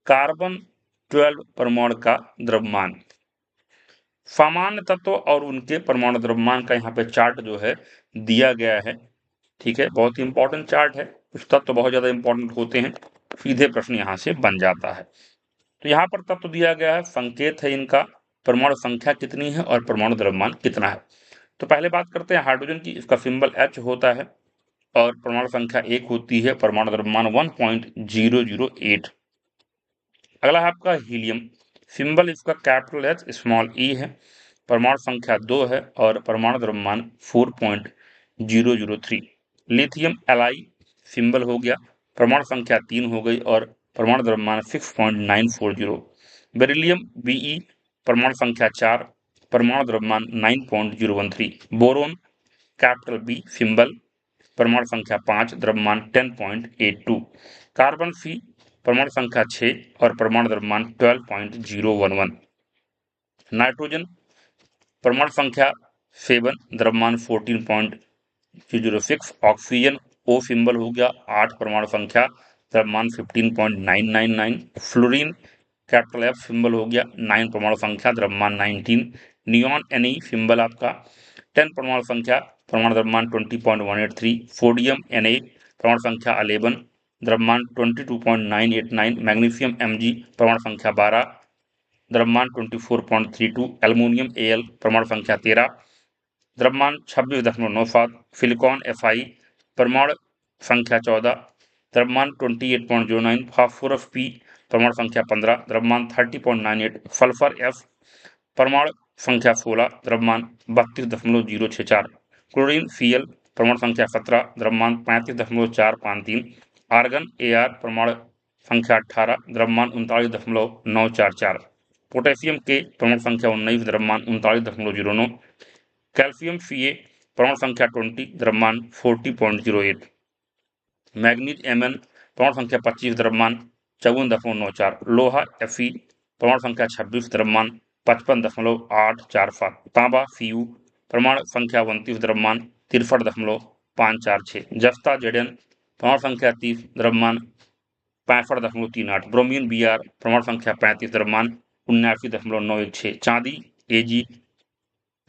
कार्बन 12 परमाणु का द्रव्यमान। सामान्य तत्व और उनके परमाणु द्रव्यमान का यहाँ पे चार्ट जो है दिया गया है। ठीक है, बहुत ही इंपॉर्टेंट चार्ट है, कुछ तत्व बहुत ज्यादा इंपॉर्टेंट होते हैं, सीधे प्रश्न यहाँ से बन जाता है। तो यहाँ पर तत्व दिया गया है, संकेत है इनका, परमाणु संख्या कितनी है और परमाणु द्रव्यमान कितना है। तो पहले बात करते हैं हाइड्रोजन की, इसका सिंबल H होता है और परमाणु संख्या 1 होती है, परमाणु द्रव्यमान 1.008। अगला है आपका हीलियम, सिंबल इसका कैपिटल H स्मॉल e है, परमाणु संख्या 2 है और परमाणु द्रव्यमान 4.003। लिथियम Li सिंबल हो गया, परमाणु संख्या 3 हो गई और परमाणु द्रव्यमान 6.940। बेरिलियम Be परमाणु संख्या 4, परमाणु द्रव्यमान 9.013। बोरोन कैपिटल B सिंबल, परमाणु संख्या 5, द्रव्यमान 10.82। कार्बन C परमाणु संख्या 6 और परमाणु द्रव्यमान 12.011। नाइट्रोजन परमाणु संख्या 7, द्रव्यमान 14.006। ऑक्सीजन O सिंबल हो गया, 8 परमाणु संख्या, द्रव्यमान 15.999। फ्लोरीन कैपिटल F सिंबल हो गया, 9 परमाणु संख्या, द्रव्यमान 19। नियॉन Ne सिंबल आपका 10 परमाणु संख्या, परमाणु द्रव्यमान 20.183। सोडियम Na परमाणु संख्या 11, द्रव्यमान 22.989। मैग्नीशियम Mg परमाणु संख्या 12, द्रव्यमान 24.32। एल्युमिनियम Al परमाणु संख्या 13, द्रव्यमान 26.97। सिलिकॉन Fi परमाणु संख्या 14, द्रव्यमान 28.09। फास्फोरस P परमाणु संख्या 15, द्रव्यमान 30.98। सल्फर F परमाणु संख्या 16, द्रव्यमान 32.064। क्लोरीन Cl परमाणु संख्या 17, द्रव्यमान 35.453। आर्गन Ar परमाणु संख्या 18, द्रव्यमान 39.944। पोटेशियम K परमाणु संख्या 19, द्रव्यमान 39.09। कैल्शियम Ca परमाणु संख्या 20, द्रव्यमान 40.08। मैग्नीज Mn परमाणु संख्या 25, द्रव्यमान 54.94। लोहा Fe परमाणु संख्या 26, द्रव्यमान 55.847। तांबा Cu परमाणु संख्या 29, द्रव्यमान 63.546। जस्ता Zn परमाणु संख्या 30, द्रव्यमान 65.38। ब्रोमीन Br, परमाणु संख्या 35, द्रव्यमान 79.916। चांदी Ag,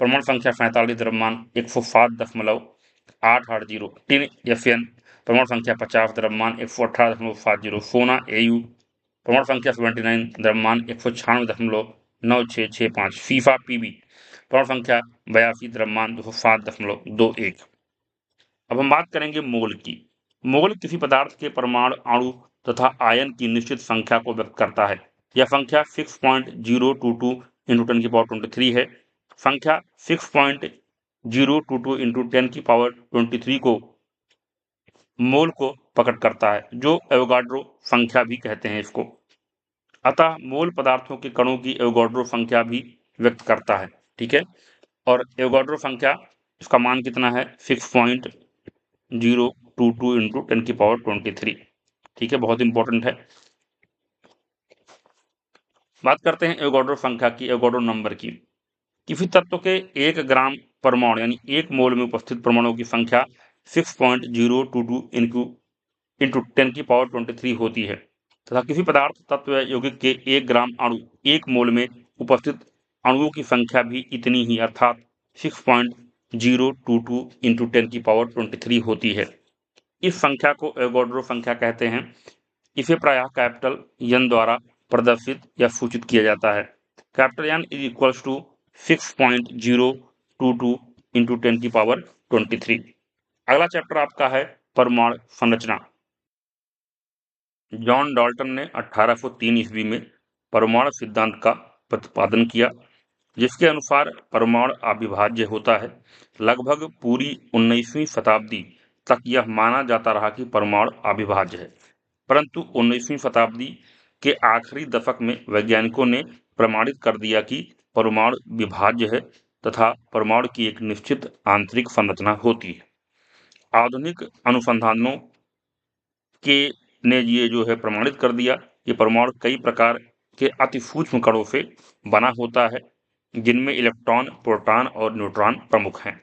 परमाणु संख्या 47, द्रव्यमान 105.880। टिन Fn, परमाणु संख्या 50, द्रव्यमान 118.50। सोना Au, परमाणु संख्या 79, द्रव्यमान 196.9665। फीफा Pb, परमाणु संख्या 82, द्रव्यमान 207.21। अब हम बात करेंगे मोल की। मोल किसी पदार्थ के परमाणु, अणु तथा आयन की निश्चित संख्या को व्यक्त करता है। यह संख्या 6.022 इंटू 10 की पावर 23 है। संख्या 6.022 इंटू 10 की पावर 23 को मोल को प्रकट करता है, जो एवोगाड्रो संख्या भी कहते हैं इसको। अतः मोल पदार्थों के कणों की एवोगाड्रो संख्या भी व्यक्त करता है। ठीक है, और एवोगाड्रो संख्या इसका मान कितना है? 6.022 इंटू 10 की पावर 23। ठीक है, बहुत इंपॉर्टेंट है। बात करते हैं एवोगाड्रो संख्या की, एवोगाड्रो नंबर की। किसी तत्व के 1 ग्राम परमाणु यानी 1 मोल में उपस्थित परमाणुओं की संख्या 6.022 इंटू 10 की पावर 23 होती है तथा किसी पदार्थ, तत्व या यौगिक के 1 ग्राम अणु 1 मोल में उपस्थित अणुओं की संख्या भी इतनी ही अर्थात 6.022 इंटू 10 की पावर 23 होती है। इस संख्या को एवोगाड्रो संख्या कहते हैं। इसे प्रायः कैपिटल एन द्वारा प्रदर्शित या सूचित किया जाता है। Capital N is equals to 6.022 into 10 की पावर 23। अगला चैप्टर आपका है परमाणु संरचना। जॉन डाल्टन ने 1803 ईस्वी में परमाणु सिद्धांत का प्रतिपादन किया, जिसके अनुसार परमाणु अविभाज्य होता है। लगभग पूरी 19वीं शताब्दी तक यह माना जाता रहा कि परमाणु अविभाज्य है, परंतु 19वीं शताब्दी के आखिरी दशक में वैज्ञानिकों ने प्रमाणित कर दिया कि परमाणु विभाज्य है तथा परमाणु की एक निश्चित आंतरिक संरचना होती है। आधुनिक अनुसंधानों के ने ये जो है प्रमाणित कर दिया कि परमाणु कई प्रकार के अति सूक्ष्म कणों से बना होता है, जिनमें इलेक्ट्रॉन, प्रोटॉन और न्यूट्रॉन प्रमुख हैं।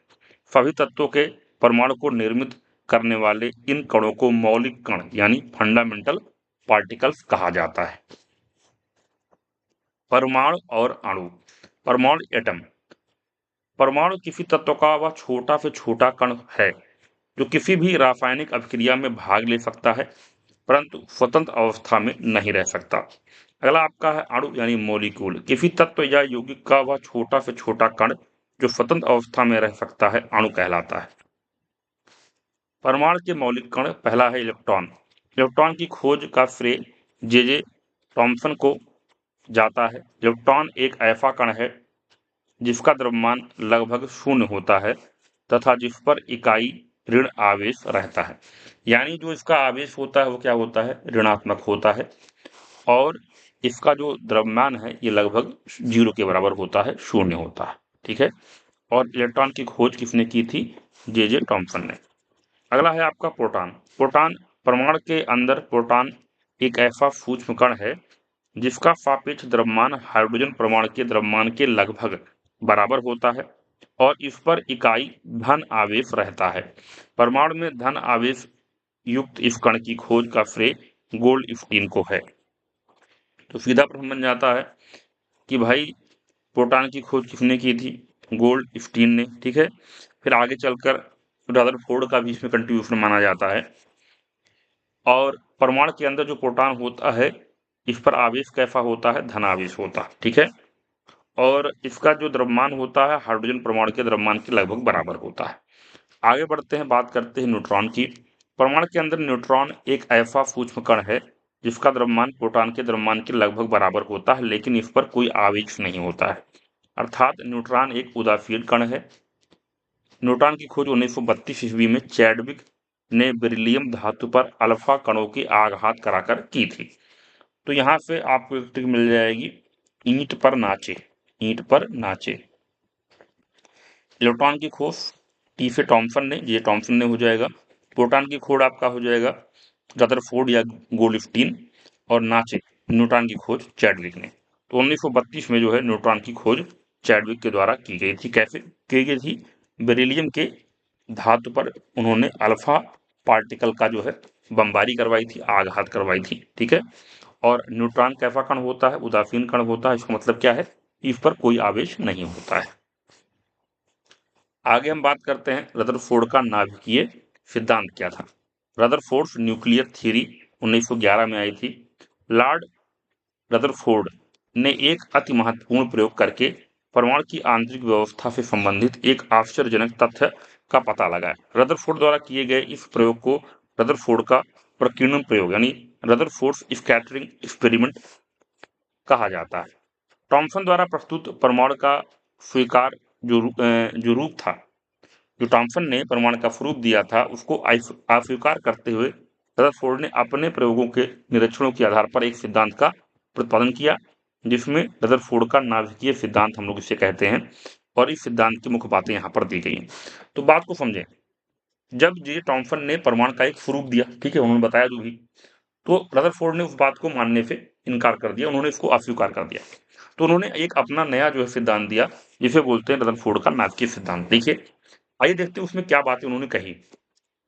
सभी तत्वों के परमाणु को निर्मित करने वाले इन कणों को मौलिक कण यानी फंडामेंटल पार्टिकल्स कहा जाता है। परमाणु और अणु। परमाणु एटम। परमाणु किसी तत्व का वह छोटा से छोटा कण है जो किसी भी रासायनिक अभिक्रिया में भाग ले सकता है, परंतु स्वतंत्र अवस्था में नहीं रह सकता। अगला आपका है अणु यानी मॉलिक्यूल। किसी तत्व या यौगिक का वह छोटा से छोटा कण जो स्वतंत्र अवस्था में रह सकता है, अणु कहलाता है। परमाणु के मौलिक कण। पहला है इलेक्ट्रॉन। इलेक्ट्रॉन की खोज का श्रेय जे टॉमसन को जाता है। इलेक्ट्रॉन एक ऐसा कण है जिसका द्रव्यमान लगभग शून्य होता है तथा जिस पर इकाई ऋण आवेश रहता है, यानी जो इसका आवेश होता है वो क्या होता है? ऋणात्मक होता है, और इसका जो द्रव्यमान है ये लगभग 0 के बराबर होता है, शून्य होता है। ठीक है, और इलेक्ट्रॉन की खोज किसने की थी? जे टॉमसन ने। अगला है आपका प्रोटॉन। प्रोटॉन। परमाणु के अंदर प्रोटॉन एक ऐसा सूक्ष्म कण है जिसका सापेक्ष द्रव्यमान हाइड्रोजन परमाणु के द्रव्यमान के लगभग बराबर होता है और इस पर इकाई धन आवेश रहता है। परमाणु में धन आवेश युक्त इस कण की खोज का श्रेय गोल्डस्टीन को है। तो सीधा प्रश्न बन जाता है कि भाई प्रोटॉन की खोज किसने की थी? गोल्डस्टीन ने। ठीक है, फिर आगे चलकर रदरफोर्ड का भी इसमें कंट्रीब्यूशन माना जाता है। और परमाणु के अंदर जो प्रोटॉन होता है इस पर आवेश कैसा होता है? धन आवेश होता है। ठीक है, और इसका जो द्रव्यमान होता है हाइड्रोजन परमाणु के द्रव्यमान के लगभग बराबर होता है। आगे बढ़ते हैं, बात करते हैं न्यूट्रॉन की। परमाणु के अंदर न्यूट्रॉन एक ऐसा सूक्ष्म कण है जिसका द्रव्यमान प्रोटॉन के द्रव्यमान के लगभग बराबर होता है, लेकिन इस पर कोई आवेश नहीं होता है, अर्थात न्यूट्रॉन एक उदासीन कण है। न्यूट्रॉन की खोज 1932 ईस्वी में चैडविक ने बेरिलियम धातु पर अल्फा कणों की आघात कराकर की थी। तो यहाँ से आपको एक ट्रिक मिल जाएगी, ईंट पर नाचे। ईंट पर नाचे। इलेक्ट्रॉन की खोज टी से टॉमसन ने, ये टॉमसन ने हो जाएगा। प्रोटॉन की खोज आपका हो जाएगा रदरफोर्ड या गोल्डस्टीन, और नाचे न्यूट्रॉन की खोज चैडविक ने। तो 1932 में जो है न्यूट्रॉन की खोज चैडविक के द्वारा की गई थी। कैसे की गई थी? बेरिलियम के धातु पर उन्होंने अल्फा पार्टिकल का जो है बमबारी करवाई थी, आघात करवाई थी। ठीक है, और न्यूट्रॉन कैसा कण होता है? उदासीन कण होता है। इसका मतलब क्या है? इस पर कोई आवेश नहीं होता है। आगे हम बात करते हैं रदरफोर्ड का नाभिकीय सिद्धांत क्या था। रदरफोर्ड न्यूक्लियर थ्योरी 1911 में आई थी। लॉर्ड रदरफोर्ड ने एक अति महत्वपूर्ण प्रयोग करके परमाणु की आंतरिक व्यवस्था से संबंधित एक आश्चर्यजनक तथ्य का पता लगाया। रदरफोर्ड द्वारा किए गए इस प्रयोग को रदरफोर्ड का प्रकीर्णन प्रयोग यानी रदरफोर्ड स्कैटरिंग एक्सपेरिमेंट कहा जाता है। थॉमसन द्वारा प्रस्तुत परमाणु का स्वीकार जो रूप था, जो थॉमसन ने परमाणु का स्वरूप दिया था, उसको अस्वीकार करते हुए रदरफोर्ड ने अपने प्रयोगों के निरीक्षणों के आधार पर एक सिद्धांत का प्रतिपादन किया, जिसमें रदरफोर्ड का नाभिकीय सिद्धांत हम लोग इसे कहते हैं। और इस सिद्धांत की मुख्य बातें यहाँ पर दी गई हैं। तो बात को समझें। जब जे थॉमसन ने परमाणु का एक स्वरूप दिया, ठीक है, उन्होंने बताया जो भी, तो रदरफोर्ड ने उस बात को मानने से इनकार कर दिया, उन्होंने इसको अस्वीकार कर दिया। तो उन्होंने एक अपना नया जो है सिद्धांत दिया, जिसे बोलते हैं रदरफोर्ड का नाभिकीय सिद्धांत। देखिए, आइए देखते हैं उसमें क्या बातें उन्होंने कही।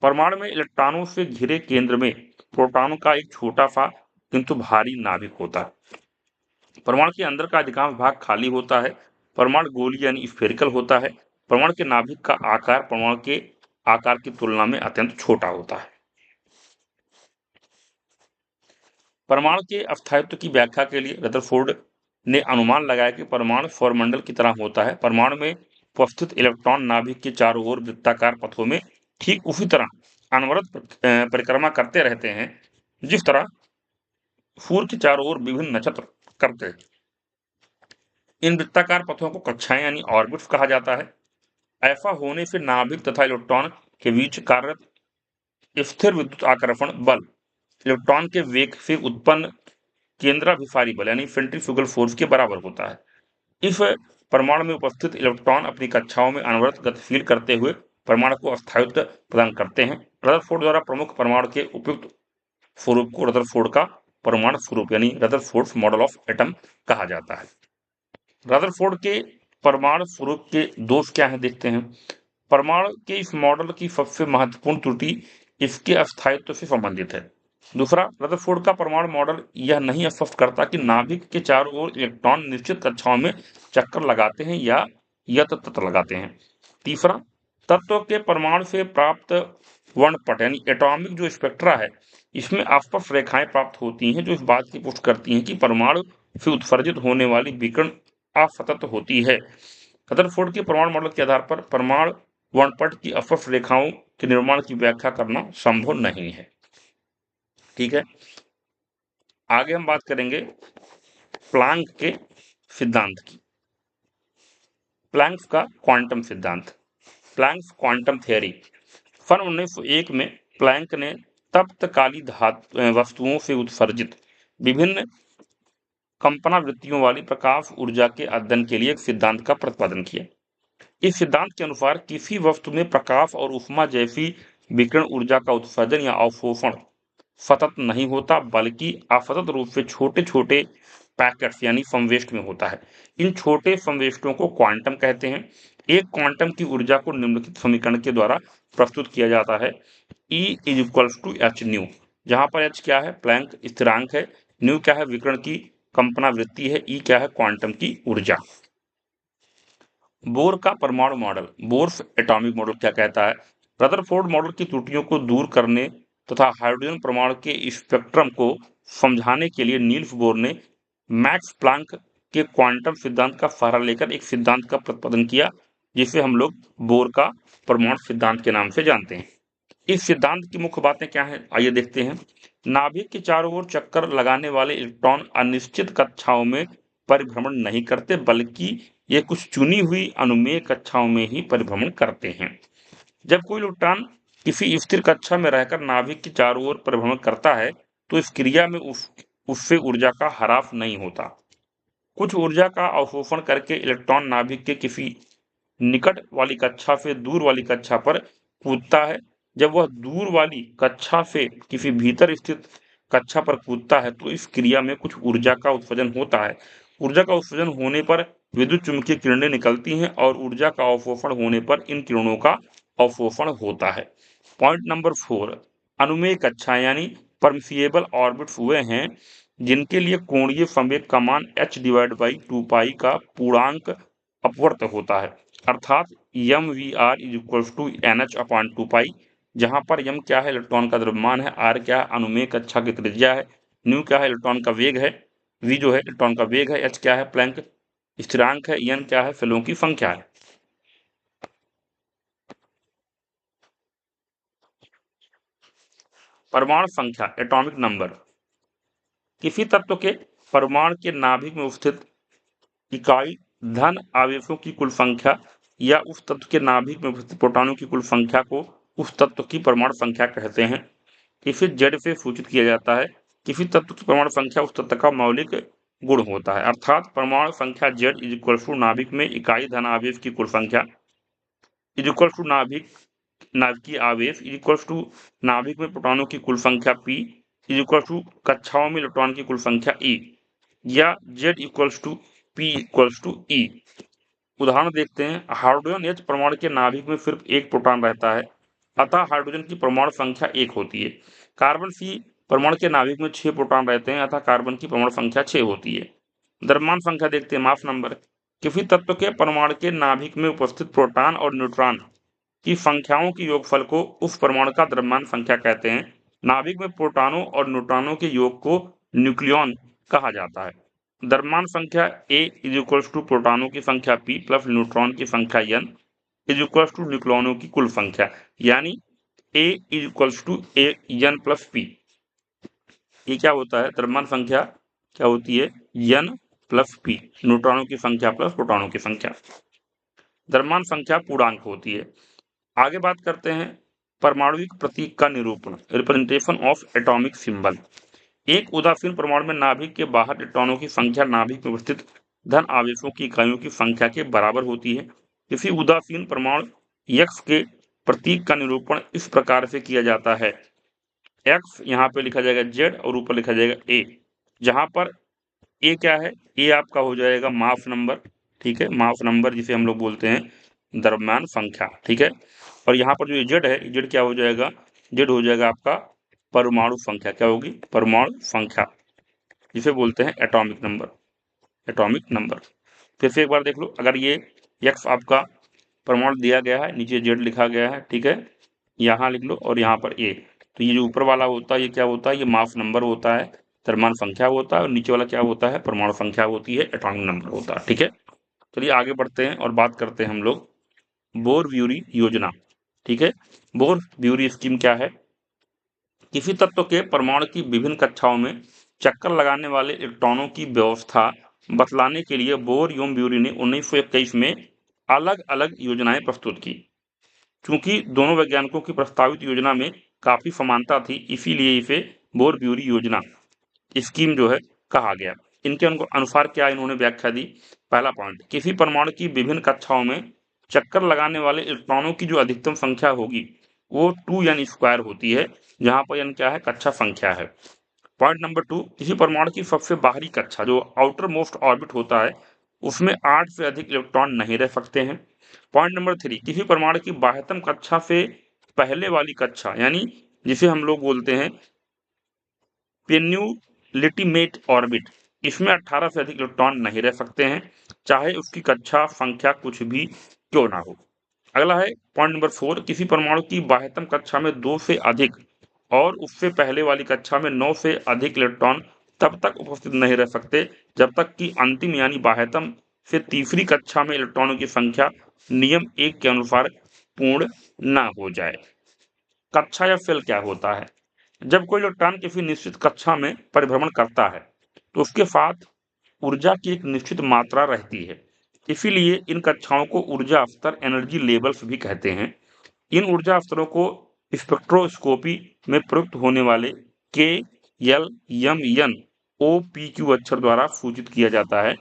परमाणु में इलेक्ट्रॉनों से घिरे केंद्र में प्रोटॉनों का एक छोटा सा किंतु भारी नाभिक होता है। परमाणु के अंदर का अधिकांश भाग खाली होता है। परमाणु गोलीय यानी स्फेरिकल होता है। परमाणु के नाभिक का आकार परमाणु के आकार की तुलना में अत्यंत छोटा होता है। परमाणु के अस्थायित्व की व्याख्या के लिए रदरफोर्ड ने अनुमान लगाया कि परमाणु सौरमंडल की तरह होता है। परमाणु में उपस्थित इलेक्ट्रॉन नाभिक के चारों ओर वृत्ताकार पथों में ठीक उसी तरह अनवरत परिक्रमा करते रहते हैं, जिस तरह सूर्य के चारों ओर विभिन्न नक्षत्र करते हैं। इन वृत्ताकार पथों को कक्षाएं यानी ऑर्बिट्स कहा जाता है। ऐसा होने से नाभिक तथा इलेक्ट्रॉन के बीच कार्यरत स्थिर विद्युत आकर्षण बल इलेक्ट्रॉन के वेग से उत्पन्न केंद्राभिसारी बल यानी सेंट्रीफ्यूगल फोर्स के बराबर होता है। इस परमाणु में उपस्थित इलेक्ट्रॉन अपनी कक्षाओं में अनवरत गतिशील करते हुए परमाणु को अस्थायित्व प्रदान करते हैं। रदरफोर्ड द्वारा प्रमुख परमाणु के उपयुक्त स्वरूप को रदरफोर्ड का परमाणु स्वरूप यानी रदरफोर्ड मॉडल ऑफ एटम कहा जाता है। रदरफोर्ड के परमाणु स्वरूप के दोष क्या है, देखते हैं। परमाणु के इस मॉडल की सबसे महत्वपूर्ण त्रुटि इसके अस्थायित्व से संबंधित है। दूसरा, रदरफोर्ड का परमाणु मॉडल यह नहीं स्पष्ट करता कि नाभिक के चारों ओर इलेक्ट्रॉन निश्चित कक्षाओं में चक्कर लगाते हैं या यत्र लगाते हैं। तीसरा, तत्व के परमाणु से प्राप्त वर्णपट यानी एटॉमिक जो स्पेक्ट्रा है, इसमें अस्पष्ट रेखाएं प्राप्त होती हैं, जो इस बात की पुष्टि करती हैं कि परमाणु से उत्सर्जित होने वाली विकिरण असतत होती है। रदरफोर्ड के परमाणु मॉडल के आधार पर परमाणु वर्णपट की अस्पष्ट रेखाओं के निर्माण की व्याख्या करना संभव नहीं है। ठीक है, आगे हम बात करेंगे प्लैंक के सिद्धांत की। प्लैंक का क्वांटम सिद्धांत, प्लैंक क्वांटम थ्योरी। सन 1901 में प्लैंक ने तप्तकाली वस्तुओं से उत्सर्जित विभिन्न कंपनावृत्तियों वाली प्रकाश ऊर्जा के अध्ययन के लिए एक सिद्धांत का प्रतिपादन किया। इस सिद्धांत के अनुसार किसी वस्तु में प्रकाश और ऊष्मा जैसी विकिरण ऊर्जा का उत्सर्जन या अवशोषण सतत नहीं होता, बल्कि असतत रूप से छोटे छोटे पैकेट्स यानी समवेष्ट में होता है। इन छोटे समवेष्टों को क्वांटम कहते हैं। एक क्वांटम की ऊर्जा को निम्नलिखित समीकरण के द्वारा प्रस्तुत किया जाता है। E is equals to H nu, जहां पर एच क्या है? प्लैंक स्थिरांक है। न्यू क्या है? विकिरण की कंपनावृत्ति है। ई क्या है? क्वांटम की ऊर्जा। बोर का परमाणु मॉडल, बोर्स एटॉमिक मॉडल क्या कहता है? रदरफोर्ड मॉडल की त्रुटियों को दूर करने तथा हाइड्रोजन परमाणु के स्पेक्ट्रम को समझाने के लिए नील्स बोर ने मैक्स प्लांक के क्वांटम सिद्धांत का सहारा लेकर एक सिद्धांत का प्रतिपादन किया, जिसे हम लोग बोर का परमाणु सिद्धांत के नाम से जानते हैं। इस सिद्धांत की मुख्य बातें क्या हैं, आइए देखते हैं। नाभिक के चारों ओर चक्कर लगाने वाले इलेक्ट्रॉन अनिश्चित कक्षाओं में परिभ्रमण नहीं करते, बल्कि ये कुछ चुनी हुई अनुमेय कक्षाओं में ही परिभ्रमण करते हैं। जब कोई इलेक्ट्रॉन किसी स्थिर कक्षा में रहकर नाभिक के चारों ओर परिभ्रमण करता है, तो इस क्रिया में उससे ऊर्जा का ह्रास नहीं होता। कुछ ऊर्जा का अवशोषण करके इलेक्ट्रॉन नाभिक के किसी निकट वाली कक्षा से दूर वाली कक्षा पर कूदता है। जब वह दूर वाली कक्षा से किसी भीतर स्थित कक्षा पर कूदता है, तो इस क्रिया में कुछ ऊर्जा का उत्सर्जन होता है। ऊर्जा का उत्सर्जन होने पर विद्युत चुम्बकीय किरणें निकलती हैं और ऊर्जा का अवशोषण होने पर इन किरणों का अवशोषण होता है। पॉइंट नंबर 4, अनुमेय कक्षा यानी परमिसिबल ऑर्बिट्स हुए हैं जिनके लिए कोणीय संवेग का मान h/2 का पूर्णांक अपवर्त होता है, अर्थात mvr=nh/2, जहां पर m क्या है, इलेक्ट्रॉन का द्रव्यमान है, r क्या है, अनुमेय कक्षा की त्रिज्या है, न्यू क्या है, इलेक्ट्रॉन का वेग है, v जो है इलेक्ट्रॉन का वेग है, h क्या है, प्लैंक स्थिरांक है, n क्या है, फेलों की संख्या है। परमाणु संख्या एटॉमिक नंबर किसी तत्व के परमाणु के नाभिक में उपस्थित इकाई धन आवेशों की कुल संख्या या उस तत्व के नाभिक में उपस्थित प्रोटॉनों की कुल संख्या को उस तत्व की परमाणु संख्या कहते हैं। इसे जेड से सूचित किया जाता है। किसी तत्व की परमाणु संख्या उस तत्व का मौलिक गुण होता है, अर्थात परमाणु संख्या जेड इज इक्वल टू नाभिक में इकाई धन आवेश की कुल संख्या इज इक्वल टू नाभिकीय आवेश इज इक्वल टू नाभिक में प्रोटॉनों की कुल संख्या p इज इक्वल टू कक्षाओं में इलेक्ट्रॉन की कुल संख्या e, या z equals to p equals to e। उदाहरण देखते हैं। हाइड्रोजन H परमाणु के नाभिक में सिर्फ एक प्रोटॉन रहता है, अतः हाइड्रोजन की परमाणु संख्या 1 होती है। कार्बन C परमाणु के नाभिक में 6 प्रोटॉन रहते हैं, अतः कार्बन की परमाणु संख्या 6 होती है। द्रव्यमान संख्या देखते हैं, मास नंबर। किसी तत्व के परमाणु के नाभिक में उपस्थित प्रोटॉन और न्यूट्रॉन की संख्याओं के योगफल को उस परमाणु का द्रव्यमान संख्या कहते हैं। नाभिक में प्रोटॉनों और न्यूट्रॉनों के योग को न्यूक्लियॉन कहा जाता है। द्रव्यमान संख्या A इज इक्वल्स टू प्रोटॉनों की संख्या P प्लस न्यूट्रॉन की संख्या N इज इक्वल्स टू न्यूक्लियॉनों की कुल संख्या, यानी A is equals to N plus P। ये क्या होता है, द्रव्यमान संख्या क्या होती है, N प्लस P, न्यूट्रॉनों की संख्या प्लस प्रोटॉनों की संख्या। द्रव्यमान संख्या पूर्णांक होती है। आगे बात करते हैं परमाणुविक प्रतीक का निरूपण, रिप्रेजेंटेशन ऑफ एटॉमिक सिंबल। एक उदासीन परमाणु में नाभिक के बाहर इलेक्ट्रॉनों की संख्या नाभिक में उपस्थित धन आवेशों की इकाइयों की संख्या के बराबर होती है। किसी उदासीन परमाणु X के प्रतीक का निरूपण इस प्रकार से किया जाता है। X यहाँ पे लिखा जाएगा Z और ऊपर लिखा जाएगा A, जहां पर A क्या है, A आपका हो जाएगा मास नंबर, ठीक है, मास नंबर जिसे हम लोग बोलते हैं द्रव्यमान संख्या, ठीक है। और यहाँ पर जो Z है, Z क्या हो जाएगा, Z हो जाएगा आपका परमाणु संख्या, क्या होगी, परमाणु संख्या, जिसे बोलते हैं एटॉमिक नंबर, एटॉमिक नंबर। फिर से एक बार देख लो, अगर ये X आपका परमाणु दिया गया है, नीचे Z लिखा गया है, ठीक है, यहाँ लिख लो और यहाँ पर A, तो ये जो ऊपर वाला होता है ये क्या होता है, ये मास नंबर होता है, द्रव्यमान संख्या होता है, और नीचे वाला क्या होता है, परमाणु संख्या होती है, एटॉमिक नंबर होता है, ठीक है। चलिए आगे बढ़ते हैं और बात करते हैं हम लोग बोर-ब्यूरी योजना, ठीक है। बोर-ब्यूरी स्कीम क्या है, किसी तत्व के परमाणु की विभिन्न कक्षाओं में चक्कर लगाने वाले इलेक्ट्रॉनों की व्यवस्था बतलाने के लिए बोर एवं ब्यूरी ने 1921 में अलग अलग योजनाएं प्रस्तुत की। चूंकि दोनों वैज्ञानिकों की प्रस्तावित योजना में काफी समानता थी, इसीलिए इसे बोर ब्यूरी योजना स्कीम जो है कहा गया। इनके अनुसार क्या इन्होंने व्याख्या दी। पहला पॉइंट, किसी परमाणु की विभिन्न कक्षाओं में चक्कर लगाने वाले इलेक्ट्रॉनों की जो अधिकतम संख्या होगी वो 2n² होती है, जहां पर n क्या है, कक्षा संख्या है। पॉइंट नंबर 2, किसी परमाणु की सबसे बाहरी कक्षा जो आउटर मोस्ट ऑर्बिट होता है उसमें 8 से अधिक इलेक्ट्रॉन नहीं रह सकते हैं। पॉइंट नंबर 3, किसी परमाणु की बाह्यतम कक्षा से पहले वाली कक्षा, यानी जिसे हम लोग बोलते हैं पेन्युलिटिमेट ऑर्बिट, इसमें 18 से अधिक इलेक्ट्रॉन नहीं रह सकते हैं, चाहे उसकी कक्षा संख्या कुछ भी क्यों ना हो। अगला है पॉइंट नंबर 4, किसी परमाणु की बाह्यतम कक्षा में 2 से अधिक और उससे पहले वाली कक्षा में 9 से अधिक इलेक्ट्रॉन तब तक उपस्थित नहीं रह सकते जब तक कि अंतिम यानी बाह्यतम से तीसरी कक्षा में इलेक्ट्रॉनों की संख्या नियम 1 के अनुसार पूर्ण न हो जाए। कक्षा या सेल क्या होता है, जब कोई इलेक्ट्रॉन किसी निश्चित कक्षा में परिभ्रमण करता है तो उसके साथ ऊर्जा की एक निश्चित मात्रा रहती है, इसीलिए इन कक्षाओं को ऊर्जा स्तर एनर्जी लेवल्स भी कहते हैं। इन ऊर्जा स्तरों को स्पेक्ट्रोस्कोपी में प्रयुक्त होने वाले के, एल, एम, एन, ओ, पी, क्यू अक्षर द्वारा सूचित किया जाता है।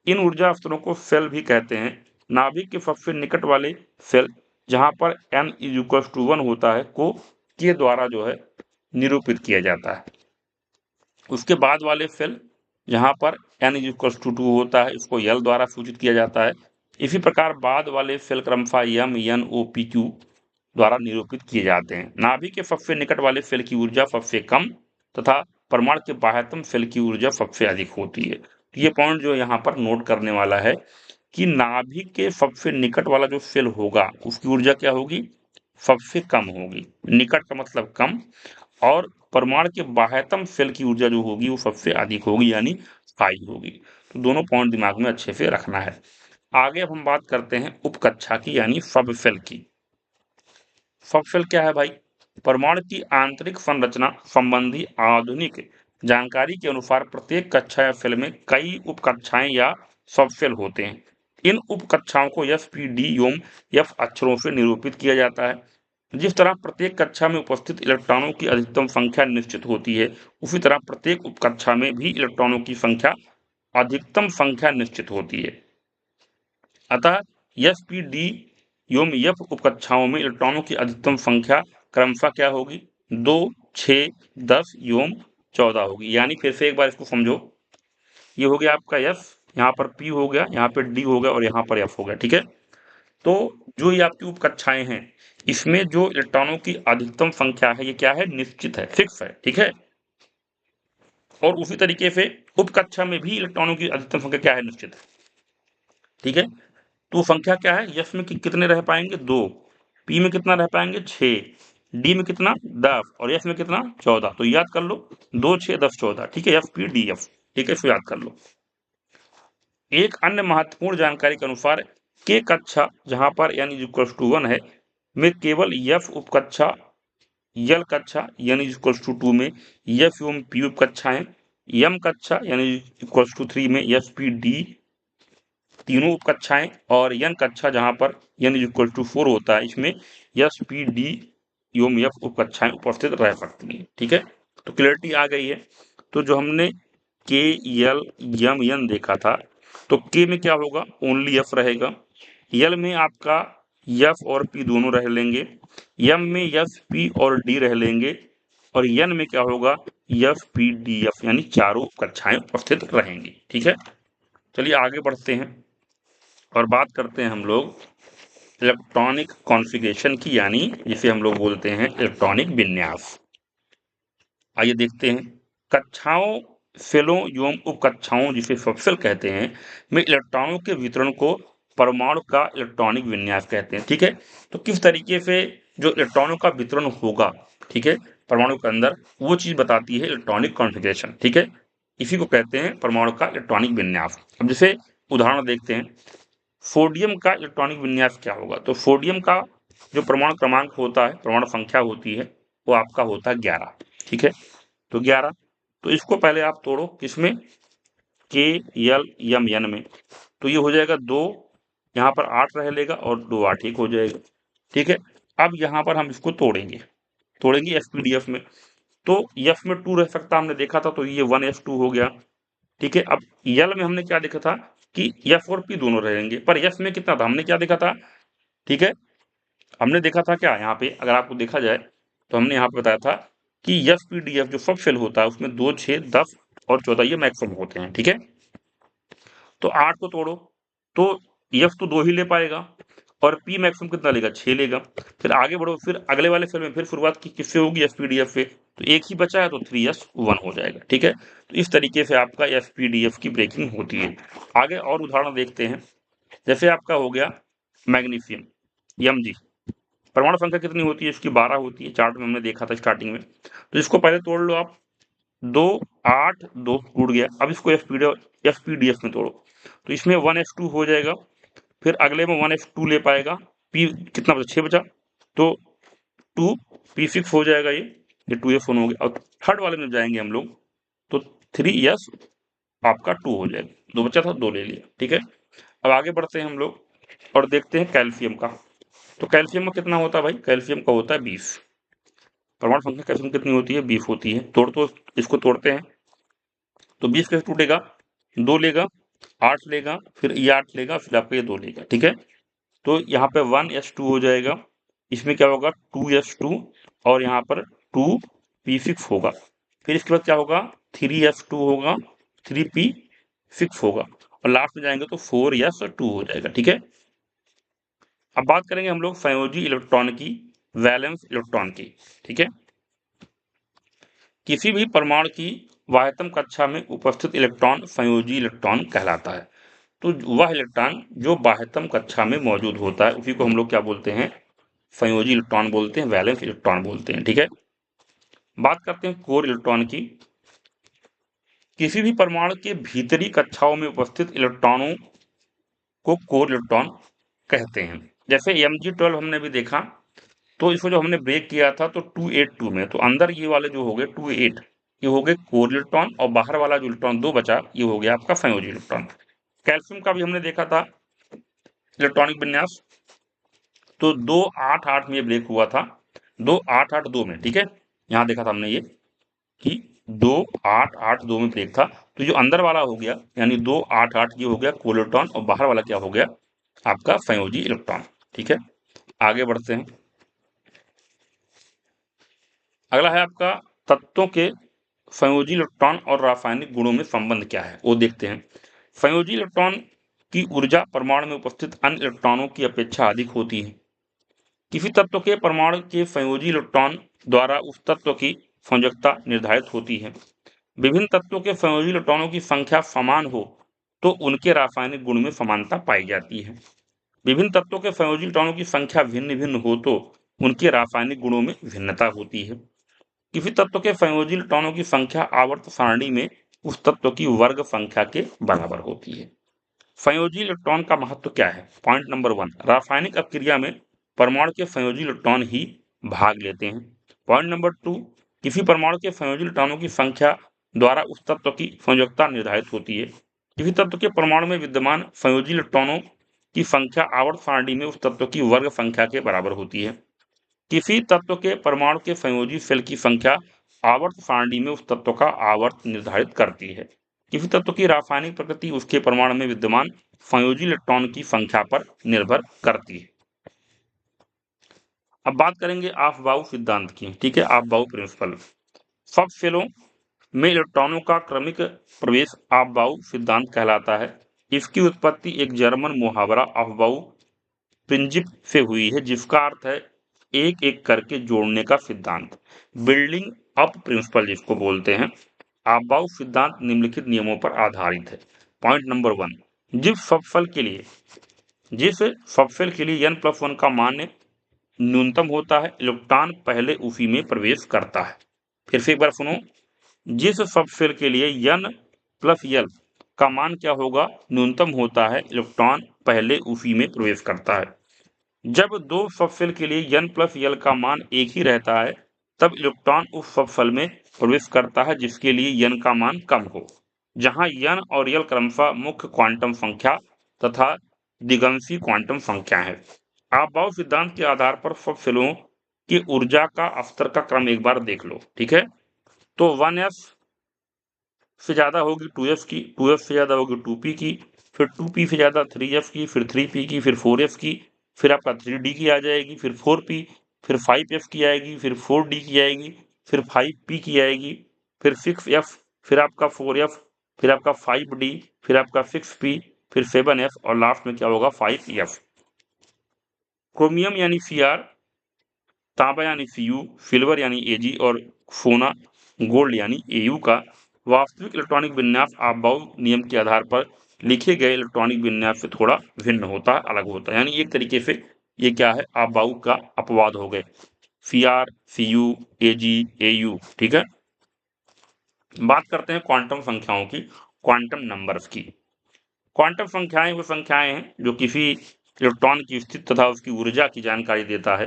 इन ऊर्जा स्तरों को सेल भी कहते हैं। नाभिक के सबसे निकट वाले सेल, जहां पर n इज इक्वल टू 1 होता है, को के द्वारा जो है निरूपित किया जाता है। उसके बाद वाले सेल जहां पर n इज इक्वल टू 2 होता है, इसको l द्वारा सूचित किया जाता है। इसी प्रकार बाद वाले सेल क्रमशः m, n, o, p, q द्वारा निरूपित किए जाते हैं। नाभिक के सबसे निकट वाले शेल की ऊर्जा सबसे कम तथा परमाणु के बाह्यतम शेल की ऊर्जा सबसे अधिक होती है। ये पॉइंट जो यहाँ पर नोट करने वाला है कि नाभिक के सबसे निकट वाला जो शेल होगा उसकी ऊर्जा क्या होगी, सबसे कम होगी। निकट का मतलब कम, और परमाणु के बाह्यतम शेल की ऊर्जा जो होगी वो सबसे अधिक होगी, यानी हाई होगी। तो दोनों पॉइंट दिमाग में अच्छे से रखना है। आगे अब हम बात करते हैं उपकक्षा की, यानी सब शेल की। सब शेल क्या है भाई? परमाणु की आंतरिक संरचना संबंधी आधुनिक जानकारी के अनुसार प्रत्येक कक्षा या शेल में कई उपकक्षाएं या सब शेल होते हैं। इन उपकक्षाओं को एस पी डी एवं एफ अक्षरों से निरूपित किया जाता है। जिस तरह प्रत्येक कक्षा में उपस्थित इलेक्ट्रॉनों की अधिकतम संख्या निश्चित होती है, उसी तरह प्रत्येक उपकक्षा में भी इलेक्ट्रॉनों की संख्या अधिकतम संख्या निश्चित होती है। अतः एस पी डी एवं एफ उपकक्षाओं में इलेक्ट्रॉनों की अधिकतम संख्या क्रमशः क्या होगी, 2, 6, 10 एवं 14 होगी। यानी फिर से एक बार इसको समझो, ये हो गया आपका एफ, यहाँ पर पी हो गया, यहाँ पे डी हो गया और यहाँ पर एफ हो गया। ठीक है, तो जो ये आपकी उपकक्षाएं हैं इसमें जो इलेक्ट्रॉनों की अधिकतम संख्या है ये क्या है, निश्चित है, फिक्स है। ठीक है, और उसी तरीके से उपकक्षा में भी इलेक्ट्रॉनों की अधिकतम संख्या क्या है, निश्चित है। ठीक है, तो संख्या क्या है, एफ में कितने रह पाएंगे, 2, पी में कितना रह पाएंगे, 6, डी में कितना, 10 और एफ में कितना, 14। तो याद कर लो 2, 6, 10, 14। ठीक है, एफ पी डी एफ। ठीक है, इसको याद कर लो। एक अन्य महत्वपूर्ण जानकारी के अनुसार के कक्षा जहां पर n इक्वल टू 1 है में केवल एफ उपकक्षा, यल कक्षा यानी इक्वल टू 2 में एफ एवं पी उपकक्षाएं, एम कक्षा यानी इक्वल टू 3 में एफ पी डी तीनों उपकक्षाएं, और एन कक्षा जहां पर n इक्वल टू 4 होता है इसमें एस पी डी एवं एफ उपकक्षाएं उपस्थित रह सकती हैं। ठीक है, तो क्लियरिटी आ गई है। तो जो हमने के यल यम एन देखा था, तो के में क्या होगा, ओनली एफ रहेगा, यल में आपका एफ और पी दोनों रह लेंगे, एम में एफ पी और डी रह लेंगे, और एन में क्या होगा, एफ पी डी एफ, यानी चारों कक्षाएं उपस्थित रहेंगी। ठीक है, चलिए आगे बढ़ते हैं और बात करते हैं हम लोग इलेक्ट्रॉनिक कॉन्फ़िगरेशन की, यानी जिसे हम लोग बोलते हैं इलेक्ट्रॉनिक विन्यास। आइए देखते हैं कक्षाओं, सेलों एवं उपकक्षाओं जिसे सबसेल कहते हैं में इलेक्ट्रॉनों के वितरण को परमाणु का इलेक्ट्रॉनिक विन्यास कहते हैं। ठीक है, तो किस तरीके से जो इलेक्ट्रॉनों का वितरण होगा, ठीक है, परमाणु के अंदर, वो चीज बताती है इलेक्ट्रॉनिक कॉन्फ़िगरेशन। ठीक है, इसी को कहते हैं परमाणु का इलेक्ट्रॉनिक विन्यास। अब जैसे उदाहरण देखते हैं, सोडियम का इलेक्ट्रॉनिक विन्यास क्या होगा। तो सोडियम का जो परमाणु क्रमांक होता है, परमाणु संख्या होती है, वो आपका होता है 11। ठीक है, तो 11, तो इसको पहले आप तोड़ो किसमें, के यल यम एन में, तो ये हो जाएगा 2, यहाँ पर 8 रह लेगा और 2 8 एक हो जाएगा। ठीक है, अब यहाँ पर हम इसको तोड़ेंगे, एफ पी डी एफ में, तो एफ में 2 रह सकता हमने देखा था, तो ये 1s2 हो गया। ठीक है, अब यल में हमने क्या देखा था कि एफ और पी दोनों रहेंगे, पर एफ में कितना था, हमने क्या देखा था, ठीक है, हमने देखा था क्या, यहाँ पे अगर आपको देखा जाए तो हमने यहाँ पे बताया था कि एफ पी डी एफ जो सब शेल होता है उसमें 2, 6, 10 और 14 ये मैक्सिमम होते हैं। ठीक है, तो 8 को तोड़ो, तो एफ तो 2 ही ले पाएगा और पी मैक्सिमम कितना लेगा, 6 लेगा। फिर आगे बढ़ो, फिर अगले वाले सेल में फिर शुरुआत की किससे होगी, एफ पी डी एफ से, तो एक ही बचा है तो 3s1 हो जाएगा। ठीक है, तो इस तरीके से आपका एफ पी डी एफ की ब्रेकिंग होती है। आगे और उदाहरण देखते हैं, जैसे आपका हो गया मैग्नीशियम एम जी, परमाणु संख्या कितनी होती है इसकी, 12 होती है, चार्ट में हमने देखा था स्टार्टिंग में। तो इसको पहले तोड़ लो आप, 2, 8, 2 टूट गया। अब इसको एफ पी डी एफ में तोड़ो, तो इसमें 1s2 हो जाएगा, फिर अगले में 1s2 ले पाएगा, पी कितना बचा, 6 बचा, तो 2p6 हो जाएगा, ये 2f1 हो गया। और थर्ड वाले में जाएंगे हम लोग, तो 3s आपका 2 हो जाएगा, 2 बचा था, 2 ले लिया। ठीक है, अब आगे बढ़ते हैं हम लोग और देखते हैं कैल्शियम का। तो कैल्शियम में कितना होता है भाई, कैल्शियम का होता है 20, परमाणु संख्या कैल्शियम कितनी होती है, 20 होती है। तो इसको तोड़ते हैं, तो 20 कैसे टूटेगा, 2 लेगा, 8 लेगा, फिर ये 8 लेगा, फिर आपका ये 2 लेगा। ठीक है, तो यहाँ पे 1s2 हो जाएगा, इसमें क्या होगा 2s2, और यहाँ पर 2p6 होगा। फिर इसके बाद क्या होगा, 3s2 होगा, 3p6 होगा, और लास्ट में जाएंगे तो 4s2 हो जाएगा। ठीक है, अब बात करेंगे हम लोग संयोजी इलेक्ट्रॉन की, वैलेंस इलेक्ट्रॉन की। ठीक है, किसी भी परमाणु की बाह्यतम कक्षा में उपस्थित इलेक्ट्रॉन संयोजी इलेक्ट्रॉन कहलाता है। तो वह इलेक्ट्रॉन जो बाह्यतम कक्षा में मौजूद होता है उसी को हम लोग क्या बोलते हैं, संयोजी इलेक्ट्रॉन बोलते हैं, वैलेंस इलेक्ट्रॉन बोलते हैं। ठीक है, बात करते हैं कोर इलेक्ट्रॉन की। किसी भी परमाणु के भीतरी कक्षाओं में उपस्थित इलेक्ट्रॉनों को कोर इलेक्ट्रॉन कहते हैं। जैसे Mg12 हमने भी देखा, तो इसको जो हमने ब्रेक किया था तो 282 में, तो अंदर ये वाले जो हो गए 28, ये हो गए कोर इलेक्ट्रॉन, और बाहर वाला जो इलेक्ट्रॉन 2 बचा ये हो गया आपका संयोजी इलेक्ट्रॉन। कैल्शियम का भी हमने देखा था इलेक्ट्रॉनिक विन्यास, तो 288 में ये ब्रेक हुआ था, 2882 में। ठीक है, यहाँ देखा था हमने ये कि 2882 में ब्रेक था, तो जो अंदर वाला हो गया यानी 288 ये हो गया कोर इलेक्ट्रॉन, और बाहर वाला क्या हो गया आपका संयोजी इलेक्ट्रॉन। ठीक है, आगे बढ़ते हैं। अगला है आपका तत्वों के संयोजी इलेक्ट्रॉन और रासायनिक गुणों में संबंध क्या है, वो देखते हैं। संयोजी इलेक्ट्रॉन की ऊर्जा परमाणु में उपस्थित अन्य इलेक्ट्रॉनों की अपेक्षा अधिक होती है। किसी तत्व के परमाणु के संयोजी इलेक्ट्रॉन द्वारा उस तत्व की संयोजकता निर्धारित होती है। विभिन्न तत्वों के संयोजी इलेक्ट्रॉनों की संख्या समान हो तो उनके रासायनिक गुण में समानता पाई जाती है। विभिन्न तत्वों के संयोजी इलेक्ट्रॉनों की संख्या भिन्न भिन्न हो तो उनके रासायनिक गुणों में भिन्नता होती है। किसी तत्व के संयोजी इलेक्ट्रॉनों की संख्या आवर्त सारणी में उस तत्व की वर्ग संख्या के बराबर होती है। संयोजी इलेक्ट्रॉन का महत्व क्या है? पॉइंट नंबर 1, रासायनिक अभिक्रिया में परमाणु के संयोजी इलेक्ट्रॉन ही भाग लेते हैं। पॉइंट नंबर 2, किसी परमाणु के संयोजी इलेक्ट्रॉनों की संख्या द्वारा उस तत्व की संयोजकता निर्धारित होती है। किसी तत्व के परमाणु में विद्यमान संयोजी इलेक्ट्रॉनों की संख्या आवर्त सारणी में उस तत्व की वर्ग संख्या के बराबर होती है। किसी तत्व के परमाणु के संयोजी सेल की संख्या आवर्त सारणी में उस तत्व का आवर्त निर्धारित करती है। किसी तत्व की रासायनिक प्रकृति उसके परमाणु में विद्यमान संयोजी इलेक्ट्रॉन की संख्या पर निर्भर करती है। अब बात करेंगे ऑफ-बाउ सिद्धांत की। ठीक है, ऑफ-बाउ प्रिंसिपल। सब सेलों में इलेक्ट्रॉनों का क्रमिक प्रवेश ऑफ-बाउ सिद्धांत कहलाता है। इसकी उत्पत्ति एक जर्मन मुहावरा ऑफ-बाउ प्रिंजिप से हुई है, जिसका अर्थ है एक एक करके जोड़ने का सिद्धांत, बिल्डिंग अप प्रिंसिपल जिसको बोलते हैं। ऑफ-बाउ सिद्धांत निम्नलिखित नियमों पर आधारित है। पॉइंट नंबर 1, जिस सबसेल के लिए n+1 का मान न्यूनतम होता है, इलेक्ट्रॉन पहले उसी में प्रवेश करता है। फिर से एक बार सुनो, जिस सबसेल के लिए n+l का मान क्या होगा, न्यूनतम होता है, इलेक्ट्रॉन पहले उसी में प्रवेश करता है। जब दो सबसेल के लिए n+l का मान एक ही रहता है, तब इलेक्ट्रॉन उस सबसेल में प्रवेश करता है जिसके लिए n का मान कम हो, जहां n और l क्रमशः मुख्य क्वांटम संख्या तथा दिगंशी क्वांटम संख्या है। ऑफ-बाउ सिद्धांत के आधार पर सबसेलों की ऊर्जा का स्तर का क्रम एक बार देख लो। ठीक है, तो 1s से ज्यादा होगी 2s की, 2s से ज्यादा होगी 2p की, फिर 2p से ज्यादा 3f की, फिर 3p की, फिर 4f की, फिर आपका 3d की आ जाएगी, फिर 4p, फिर 5f की आएगी, फिर 4d की आएगी, फिर 5p की आएगी, फिर 6f, फिर आपका 4f, फिर आपका 5d, फिर आपका 6p, फिर 7f, और लास्ट में क्या होगा 5f। क्रोमियम यानी Cr, तांबा यानी Cu, सिल्वर यानी Ag और सोना गोल्ड यानी Au का वास्तविक इलेक्ट्रॉनिक विन्यास ऑफ-बाउ नियम के आधार पर लिखे गए इलेक्ट्रॉनिक विन्यास से थोड़ा भिन्न होता है, अलग होता है। यानी एक तरीके से ये क्या है, ऑफ-बाउ का अपवाद हो गए, Cr, Cu, Ag, Au। ठीक है, बात करते हैं क्वांटम संख्याओं की, क्वांटम नंबर्स की। क्वांटम संख्याएं वो संख्याएं हैं जो किसी इलेक्ट्रॉन की स्थिति तथा उसकी ऊर्जा की जानकारी देता है।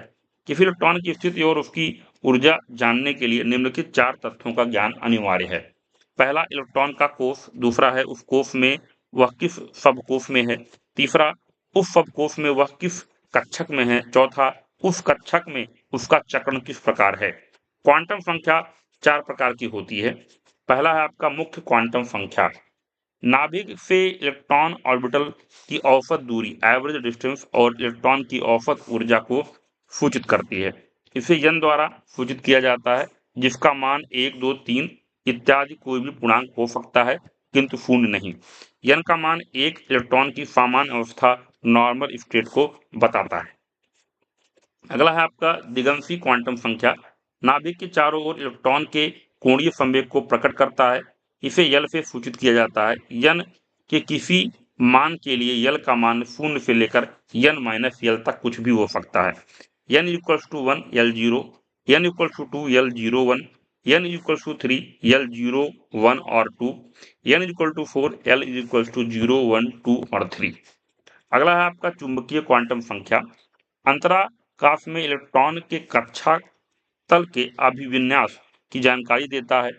किसी इलेक्ट्रॉन की स्थिति और उसकी ऊर्जा जानने के लिए निम्नलिखित 4 तथ्यों का ज्ञान अनिवार्य है। पहला, इलेक्ट्रॉन का कोष। दूसरा है उस कोष में वह किस सबकोष में है। तीसरा, उस सबकोष में वह किस कक्षक में है। चौथा, उस कक्षक में उसका चक्रण किस प्रकार है। क्वांटम संख्या 4 प्रकार की होती है। पहला है आपका मुख्य क्वांटम संख्या, नाभिक से इलेक्ट्रॉन ऑर्बिटल की औसत दूरी, एवरेज डिस्टेंस, और इलेक्ट्रॉन की औसत ऊर्जा को सूचित करती है। इसे n द्वारा सूचित किया जाता है, जिसका मान 1, 2, 3 इत्यादि कोई भी पूर्णांक हो सकता है, किंतु शून्य नहीं। n का मान एक इलेक्ट्रॉन की सामान्य अवस्था, नॉर्मल स्टेट को बताता है। अगला है आपका दिगंशी क्वांटम संख्या। नाभिक के चारों ओर इलेक्ट्रॉन के कोणीय संवेग को प्रकट करता है। इसे यल से सूचित किया जाता है। यन के किसी मान के लिए यल का मान 0 से लेकर n माइनस यल तक कुछ भी हो सकता है। n equals to 1 L0, n equals to 2 L01, n equals to 3 L0, 1 और 2, n equal to 4 L equals to 0, 1, 2 और 3। अगला है आपका चुंबकीय क्वांटम संख्या। अंतराकाश में इलेक्ट्रॉन के कक्षा तल के अभिविन्यास की जानकारी देता है।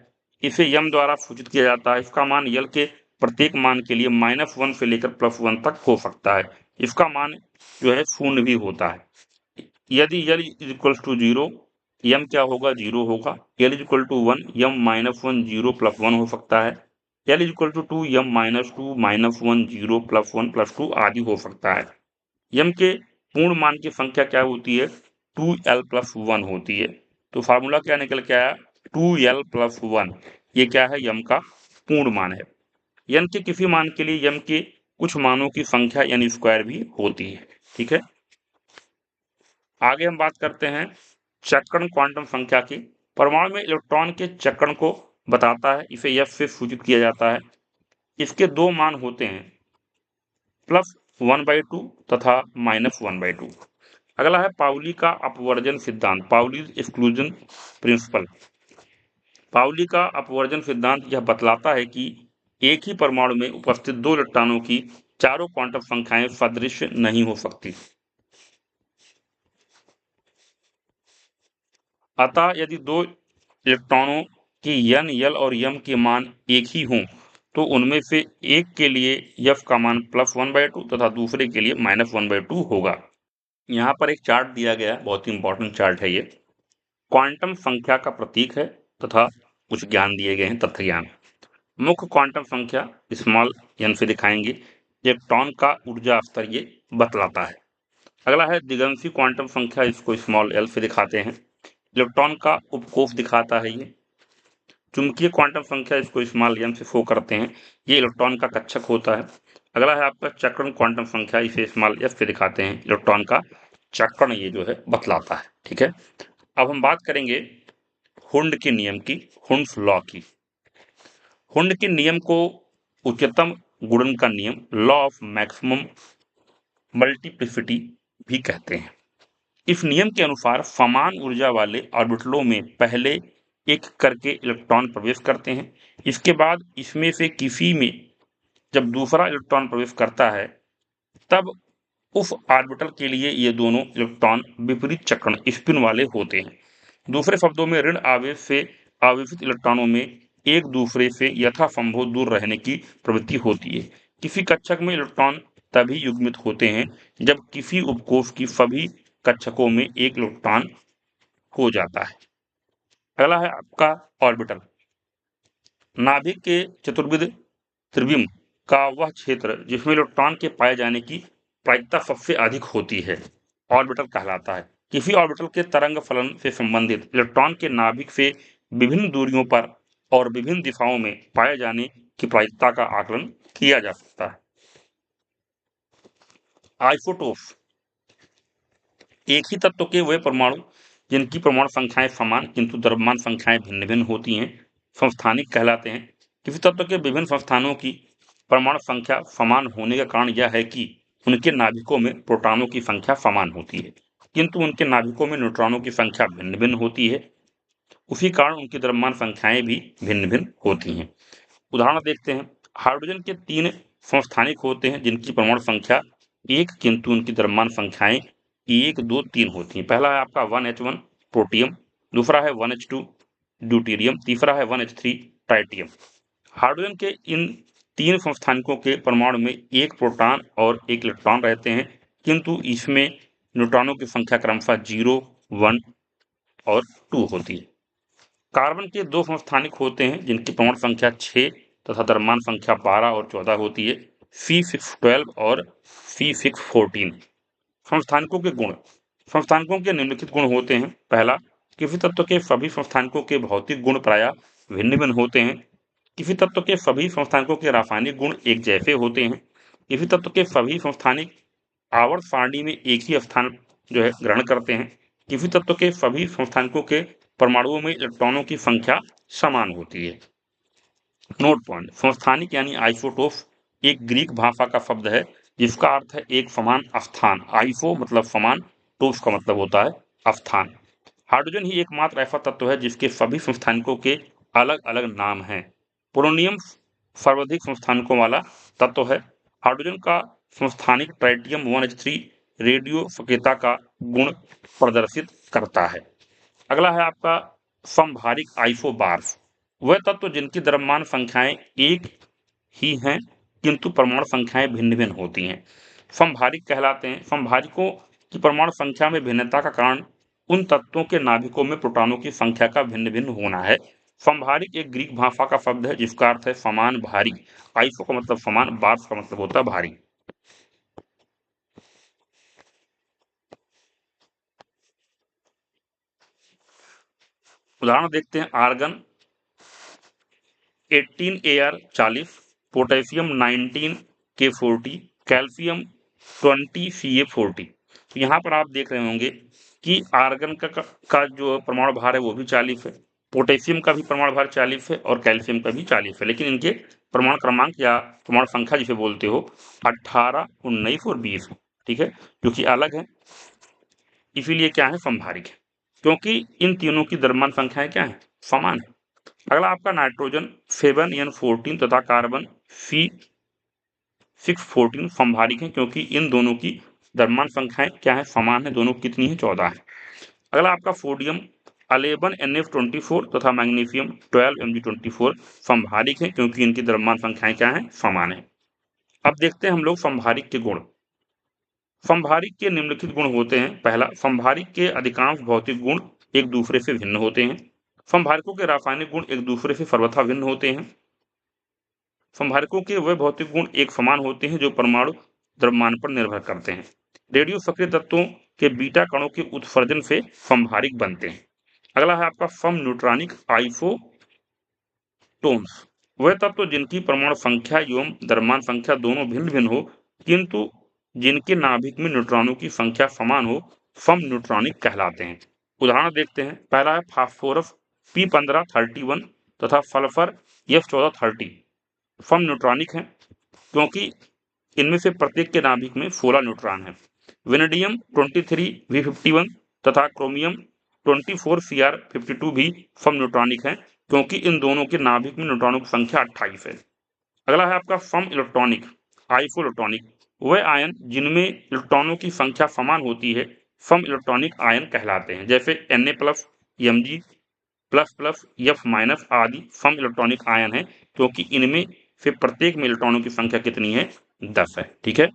इसे यम द्वारा सूचित किया जाता है। इसका मान यल के प्रत्येक मान के लिए -1 से लेकर +1 तक हो सकता है। इसका मान जो है 0 भी होता है। यदि यल इक्वल्स टू 0, यम क्या होगा? 0 होगा। यल इक्वल टू 1, यम -1, 0 + 1 हो सकता है। यल इक्वल टू 2, यम -2, -1, 0 + 1 + 2 आदि हो सकता है। यम के पूर्ण मान की संख्या क्या होती है? 2l + 1 होती है। तो फार्मूला क्या निकल के आया? 2l + 1। ये क्या है? यम का पूर्ण मान है। यन के किसी मान के लिए यम के कुछ मानों की संख्या n² भी होती है। ठीक है, आगे हम बात करते हैं चक्रण क्वांटम संख्या की। परमाणु में इलेक्ट्रॉन के चक्रण को बताता है। इसे F से सूचित किया जाता है। इसके दो मान होते हैं, +1/2 तथा -1/2। अगला है पाउली का अपवर्जन सिद्धांत, पाउलीज एक्सक्लूजन प्रिंसिपल। पाउली का अपवर्जन सिद्धांत यह बतलाता है कि एक ही परमाणु में उपस्थित दो इलेक्ट्रॉनों की चारों क्वांटम संख्याएं सदृश नहीं हो सकती। अतः यदि दो इलेक्ट्रॉनों की n, l और m के मान एक ही हों तो उनमें से एक के लिए f का मान +1/2 तथा दूसरे के लिए -1/2 होगा। यहाँ पर एक चार्ट दिया गया है, बहुत ही इंपॉर्टेंट चार्ट है ये। क्वांटम संख्या का प्रतीक है तथा कुछ ज्ञान दिए गए हैं, तथ्य ज्ञान। मुख्य क्वांटम संख्या स्मॉल n से दिखाएंगे। इलेक्ट्रॉन का ऊर्जा स्तर ये बतलाता है। अगला है दिगंशी क्वांटम संख्या, इसको स्मॉल l से दिखाते हैं। इलेक्ट्रॉन का उपकोष दिखाता है ये। चुंबकीय क्वांटम संख्या, इसको स्मॉल m से शो करते हैं। ये इलेक्ट्रॉन का कक्षक होता है। अगला है आपका चक्रण क्वांटम संख्या, इसे स्मॉल f से दिखाते हैं। इलेक्ट्रॉन का चक्रण ये जो है बतलाता है। ठीक है, अब हम बात करेंगे हुंड के नियम की, हुंड्स लॉ की। हुंड के नियम को उच्चतम गुणन का नियम, लॉ ऑफ मैक्सिमम मल्टीप्लिसिटी भी कहते हैं। इस नियम के अनुसार समान ऊर्जा वाले ऑर्बिटलों में पहले एक करके इलेक्ट्रॉन प्रवेश करते हैं। इसके बाद इसमें से किसी में जब दूसरा इलेक्ट्रॉन प्रवेश करता है तब उस ऑर्बिटल के लिए ये दोनों इलेक्ट्रॉन विपरीत चक्रण स्पिन वाले होते हैं। दूसरे शब्दों में ऋण आवेश से आवेशित इलेक्ट्रॉनों में एक दूसरे से यथासंभव दूर रहने की प्रवृत्ति होती है। किसी कक्षक में इलेक्ट्रॉन तभी युग्मित होते हैं जब किसी उपकोष की सभी कक्षकों में एक इलेक्ट्रॉन हो जाता है। अगला है आपका ऑर्बिटल। नाभिक के चतुर्विध त्रिविम का वह क्षेत्र जिसमें इलेक्ट्रॉन के पाए जाने की प्रायिकता सबसे अधिक होती है ऑर्बिटल कहलाता है। किसी ऑर्बिटल के तरंग फलन से संबंधित इलेक्ट्रॉन के नाभिक से विभिन्न दूरियों पर और विभिन्न दिशाओं में पाए जाने की प्रायिकता का आकलन किया जा सकता है। आइसोटोप, एक ही तत्व के वे परमाणु जिनकी परमाणु संख्याएं समान किंतु द्रव्यमान संख्याएं भिन्न भिन्न होती हैं समस्थानिक कहलाते हैं। किसी तत्व के विभिन्न संस्थानों की परमाणु संख्या समान होने का कारण यह है कि उनके नाभिकों में प्रोटॉनों की संख्या समान होती है किंतु उनके नाभिकों में न्यूट्रॉनों की संख्या भिन्न भिन्न होती है। उसी कारण उनकी द्रव्यमान संख्याएं भी भिन्न भिन्न होती हैं। उदाहरण देखते हैं, हाइड्रोजन के 3 समस्थानिक होते हैं जिनकी परमाणु संख्या 1 किंतु उनकी द्रव्यमान संख्याएं 1, 2, 3 होती हैं। पहला है आपका 1H1 प्रोटियम, दूसरा है 1H2 ड्यूटेरियम, तीसरा है 1H3 ट्राइटियम। हाइड्रोजन के इन 3 समस्थानिकों के परमाणु में एक प्रोटॉन और एक इलेक्ट्रॉन रहते हैं किंतु इसमें न्यूट्रॉनों की संख्या क्रमशः 0, 1 और 2 होती है। कार्बन के 2 समस्थानिक होते हैं जिनकी परमाणु संख्या 6 तथा द्रव्यमान संख्या 12 और 14 होती है, C612 और C614। समस्थानिकों के गुण, समस्थानिकों के निम्नलिखित गुण होते हैं। पहला, किसी तत्व के सभी समस्थानिकों के भौतिक गुण प्रायः भिन्न भिन्न होते हैं। किसी तत्व के सभी समस्थानिकों के रासायनिक गुण एक जैसे होते हैं। किसी तत्व के सभी समस्थानिक आवर्त सारणी में एक ही स्थान जो है ग्रहण करते हैं। किसी तत्व के सभी समस्थानिकों के परमाणुओं में इलेक्ट्रॉनों की संख्या समान होती है। नोट पॉइंट, समस्थानिक यानी आइसोटोप एक ग्रीक भाषा का शब्द है जिसका अर्थ है एक समान स्थान। आइसो मतलब समान, टोस का मतलब होता है स्थान। हाइड्रोजन ही एकमात्र ऐसा तत्व है जिसके सभी समस्थानिकों के अलग अलग नाम हैं। पोलोनियम सर्वाधिक समस्थानिकों वाला तत्व है। हाइड्रोजन का समस्थानिक ट्राइटियम 1H3 रेडियो सक्रियता का गुण प्रदर्शित करता है। अगला है आपका समभारिक आइसोबार्स, वह तत्व जिनकी द्रव्यमान संख्याएं एक ही हैं किंतु परमाणु संख्याएं भिन्न भिन्न होती हैं, समभारिक कहलाते हैं। समभारिकों की परमाणु संख्या में भिन्नता का कारण उन तत्वों के नाभिकों में प्रोटॉनों की संख्या का भिन्न भिन्न होना है। समभारिक एक ग्रीक भाषा का शब्द है जिसका अर्थ है समान भारी। आइसो का मतलब समान, बार्स का मतलब होता है भारी। उदाहरण देखते हैं, argon 18Ar40, potassium 19K40, calcium 20Ca40। तो यहाँ पर आप देख रहे होंगे कि आर्गन का जो परमाणु भार है वो भी 40 है, पोटेशियम का भी परमाणु भार 40 है और कैल्शियम का भी 40 है, लेकिन इनके परमाणु क्रमांक या परमाणु संख्या जिसे बोलते हो 18, 19 और 20, ठीक है, जो कि अलग है। इसीलिए क्या है, समभारिक है, क्योंकि इन तीनों की द्रव्यमान संख्याएं क्या है, समान है। अगला आपका नाइट्रोजन 7N14 तथा कार्बन C614 समभारिक है क्योंकि इन दोनों की द्रव्यमान संख्याएं क्या है, समान है। दोनों कितनी है, 14 है। अगला आपका सोडियम 11NF24 तथा मैग्नीशियम 12Mg24 समभारिक है क्योंकि इनकी द्रव्यमान संख्याएं क्या है, समान है। अब देखते हैं हम लोग समभारिक के गुण। समभारिक के निम्नलिखित गुण होते हैं। पहला, समभारिक के अधिकांश भौतिक गुण एक दूसरे से भिन्न होते हैं। समभारिकों के रासायनिक गुण एक दूसरे से सर्वथा भिन्न होते हैं। समभारिकों के वे भौतिक गुण एक समान होते हैं जो परमाणु द्रव्यमान पर निर्भर करते हैं। रेडियो सक्रिय तत्वों के बीटा कणों के उत्सर्जन से समभारिक बनते हैं। अगला है आपका सम न्यूट्रॉनिक आइसोटोन्स, वह तत्व जिनकी परमाणु संख्या एवं द्रव्यमान संख्या दोनों भिन्न भिन्न हो किंतु जिनके नाभिक में न्यूट्रॉनों की संख्या समान हो, सम न्यूट्रॉनिक कहलाते हैं। उदाहरण देखते हैं, पहला है फास्फोरस P1531 तथा सल्फर F1430 सम न्यूट्रॉनिक हैं क्योंकि इनमें से प्रत्येक के नाभिक में 16 न्यूट्रॉन है। वेनेडियम 23V51 तथा क्रोमियम 24Cr52 भी सम न्यूट्रॉनिक हैं क्योंकि इन दोनों के नाभिक में न्यूट्रॉनों की संख्या 28 है। अगला है आपका सम इलेक्ट्रॉनिक आइसोइलेक्ट्रॉनिक, वह आयन जिनमें इलेक्ट्रॉनों की संख्या समान होती है सम इलेक्ट्रॉनिक आयन कहलाते हैं, जैसे Na+, Mg++, F- आदि सम इलेक्ट्रॉनिक आयन है क्योंकि इनमें से प्रत्येक में इलेक्ट्रॉनों की संख्या कितनी है, 10 है। ठीक है,